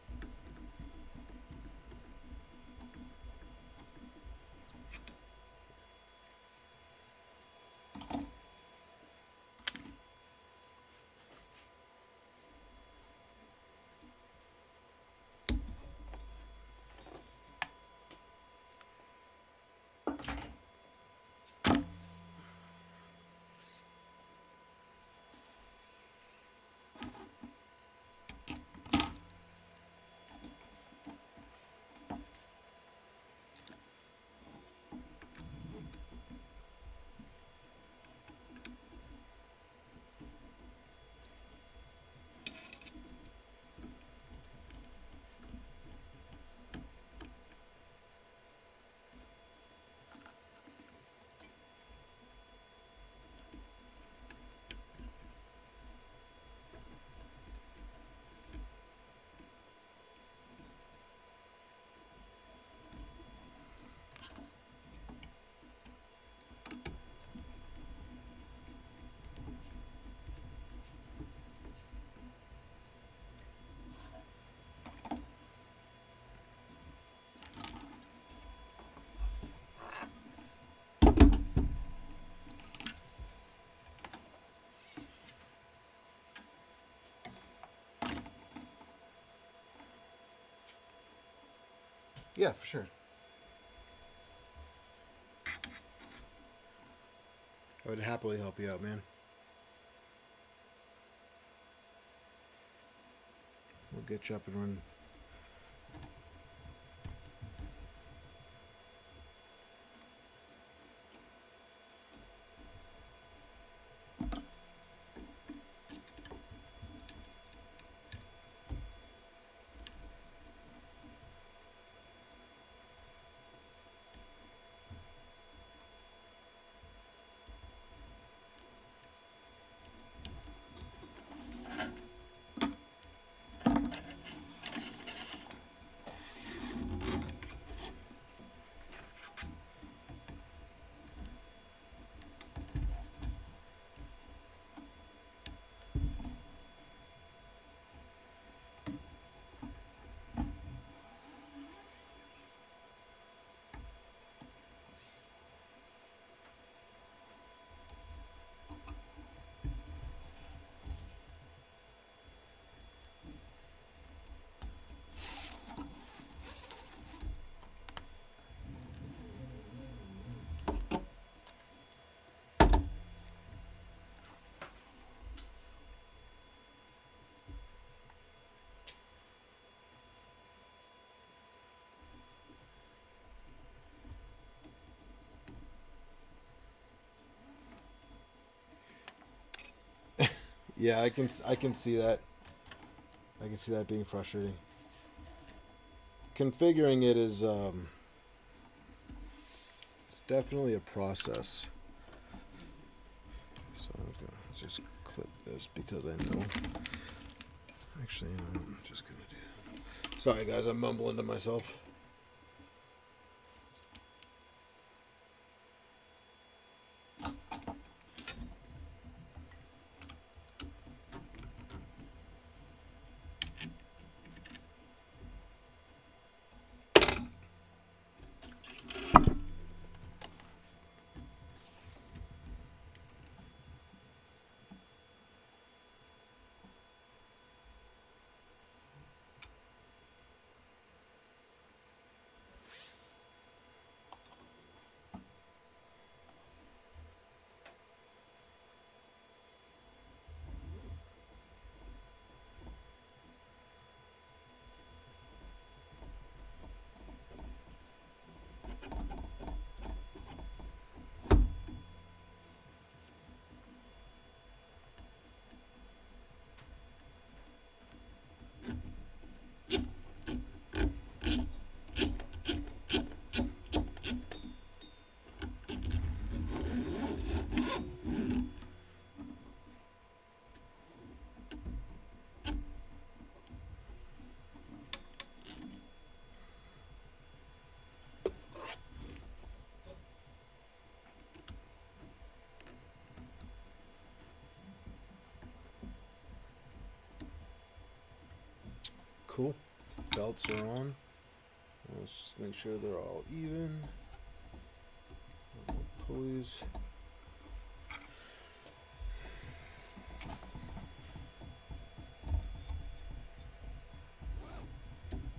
Yeah, for sure. I would happily help you out, man. We'll get you up and running. Yeah, I can see that. I can see that being frustrating. Configuring it is it's definitely a process. So I'm gonna just clip this because I know. Actually, I'm just gonna do it. Sorry guys, I'm mumbling to myself. Cool. Belts are on. Let's just make sure they're all even. Pulleys.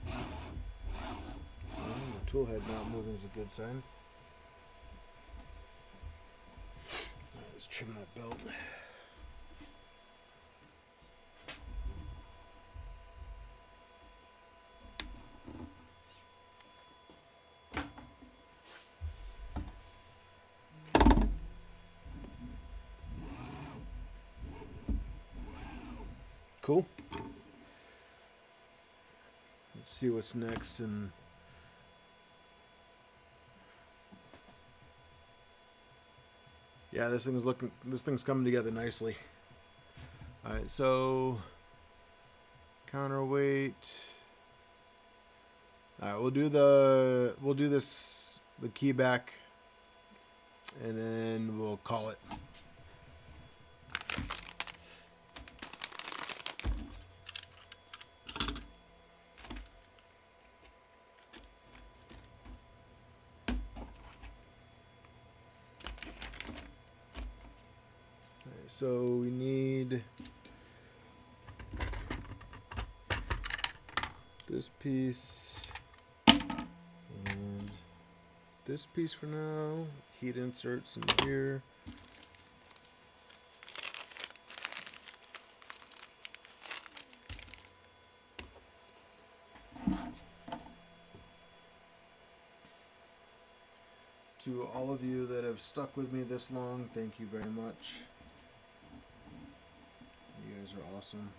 The tool head not moving is a good sign. Let's trim that belt. Cool. Let's see what's next. And yeah, this thing's coming together nicely. All right, so counterweight. All right, we'll do the key back, and then we'll call it. So we need this piece and this piece for now. Heat inserts in here. To all of you that have stuck with me this long, thank you very much. You guys are awesome.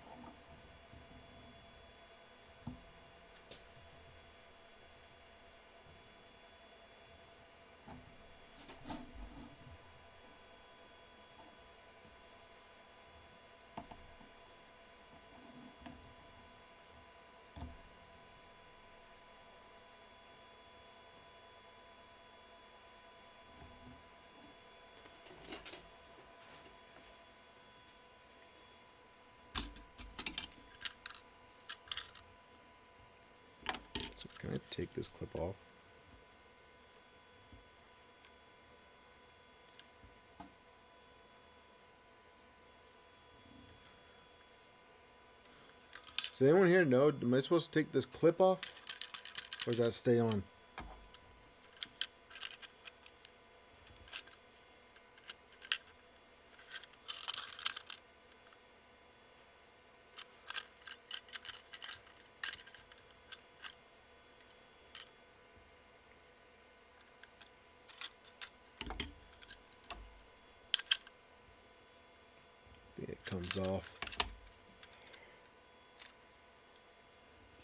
Can I take this clip off? Does anyone here know, am I supposed to take this clip off? Or does that stay on? It comes heads off.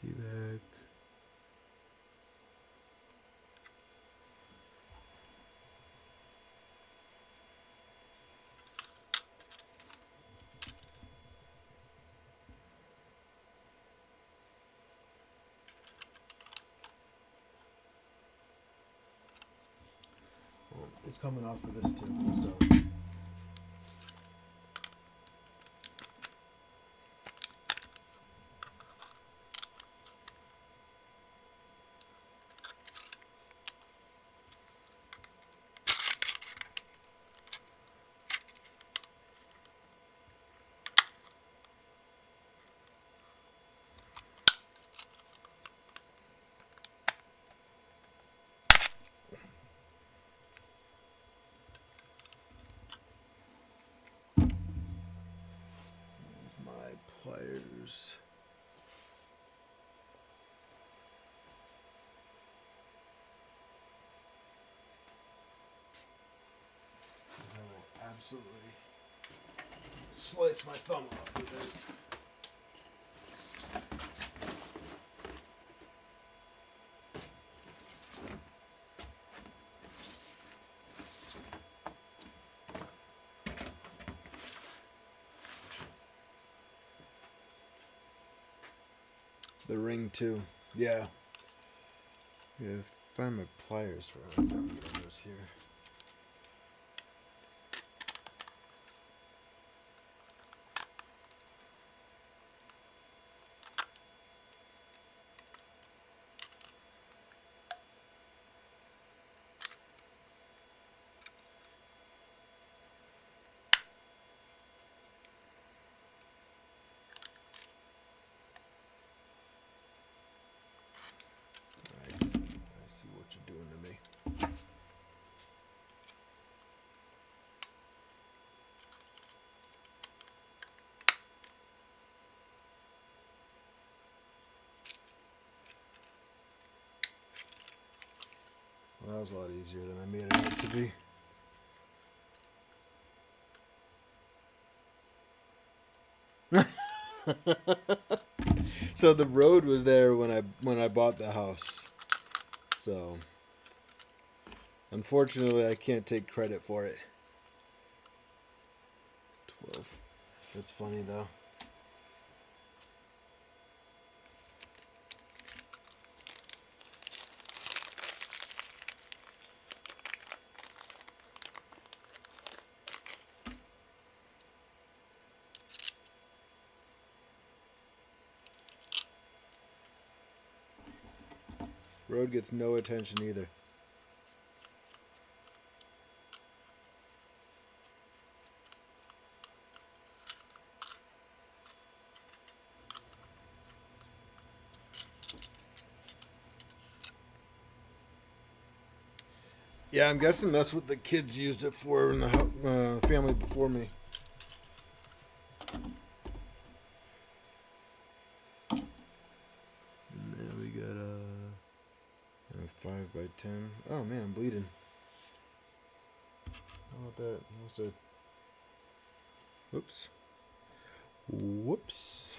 Key back. Well, it's coming off of this too, so. Pliers. I will absolutely slice my thumb off with it. The ring too. Yeah. Yeah, find my pliers for those here. I see what you're doing to me. Well, that was a lot easier than I made it out to be. So the road was there when I bought the house. So unfortunately I can't take credit for it. 12. That's funny though. Road gets no attention either. Yeah, I'm guessing that's what the kids used it for in the family before me. And then we got a 5x10. Oh man, I'm bleeding. How about that? What's that? Whoops. Whoops.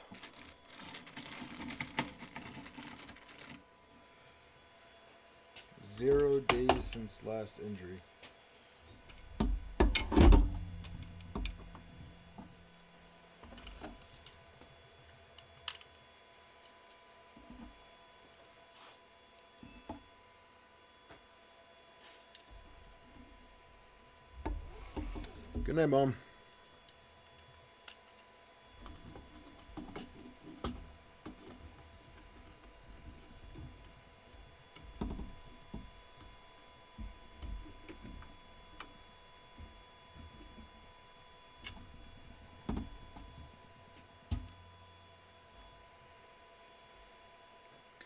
Zero days since last injury. Good night, Mom.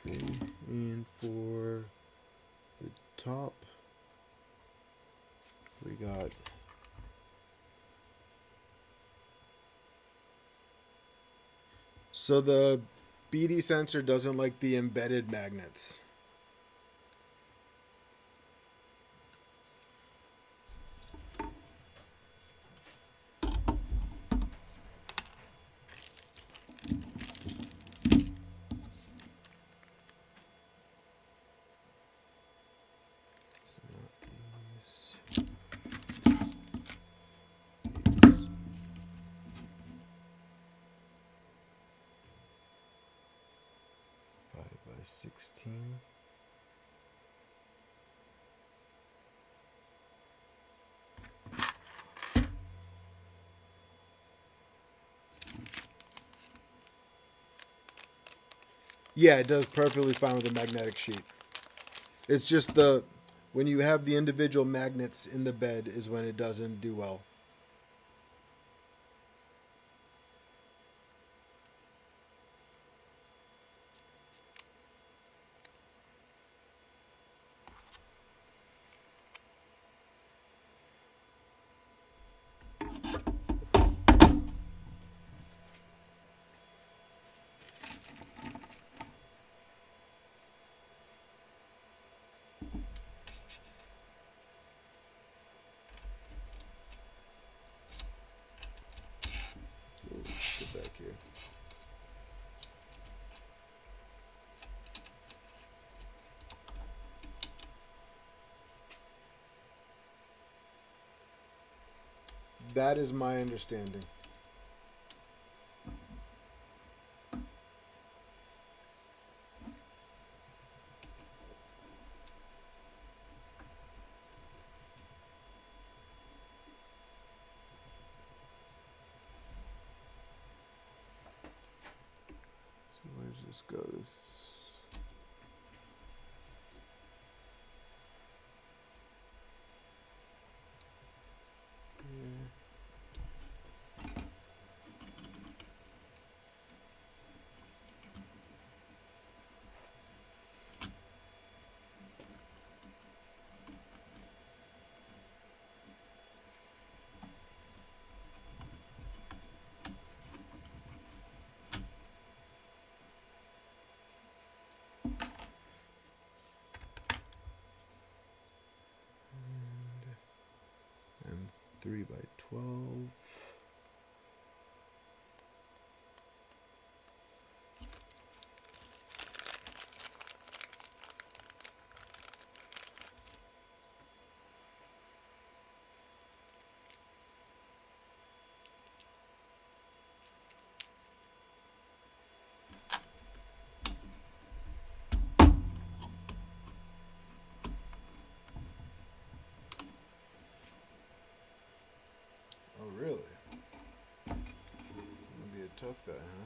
Okay, and for the top, we got so the BD sensor doesn't like the embedded magnets. 16. Yeah, it does perfectly fine with a magnetic sheet. It's just when you have the individual magnets in the bed is when it doesn't do well. Get back here. That is my understanding. So where's this go? This. Yeah. And 3 by 12. Oh, really? Gonna be a tough guy, huh?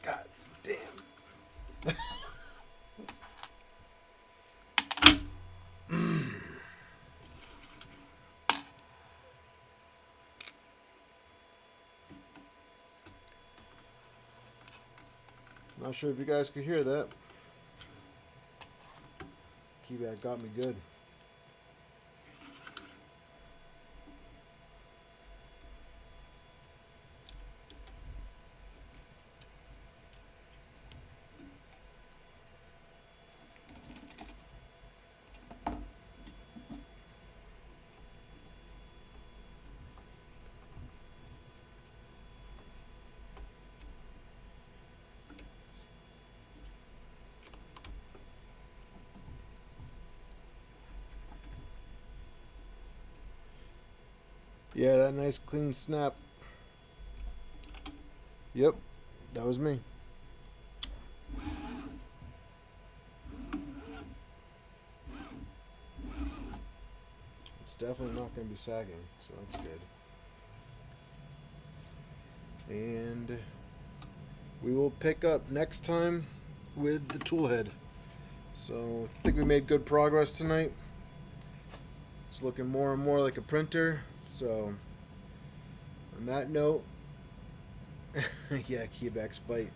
God damn. Not sure if you guys could hear that. Keypad got me good. Yeah, that nice clean snap. Yep, that was me. It's definitely not going to be sagging, so that's good. And we will pick up next time with the Toolhead. So I think we made good progress tonight. It's looking more and more like a printer. So on that note, yeah, keyback spite.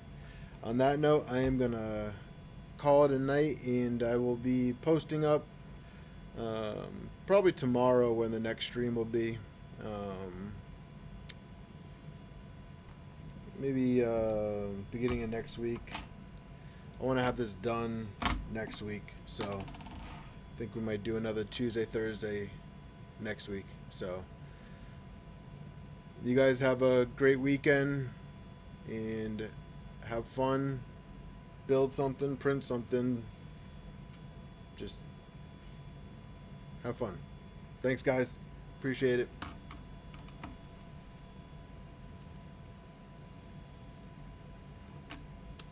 On that note, I am gonna call it a night, and I will be posting up probably tomorrow when the next stream will be. Maybe beginning of next week. I want to have this done next week, so I think we might do another Tuesday, Thursday next week. So you guys have a great weekend and have fun. Build something, print something. Just have fun. Thanks, guys. Appreciate it.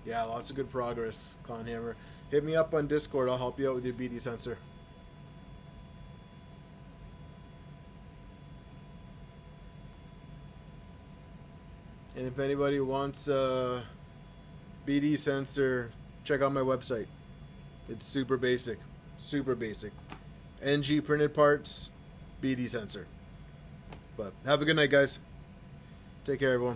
Yeah, lots of good progress, Clownhammer. Hit me up on Discord. I'll help you out with your BD sensor. And if anybody wants a BD sensor, check out my website. It's super basic. Super basic. NG printed parts, BD sensor. But have a good night, guys. Take care, everyone.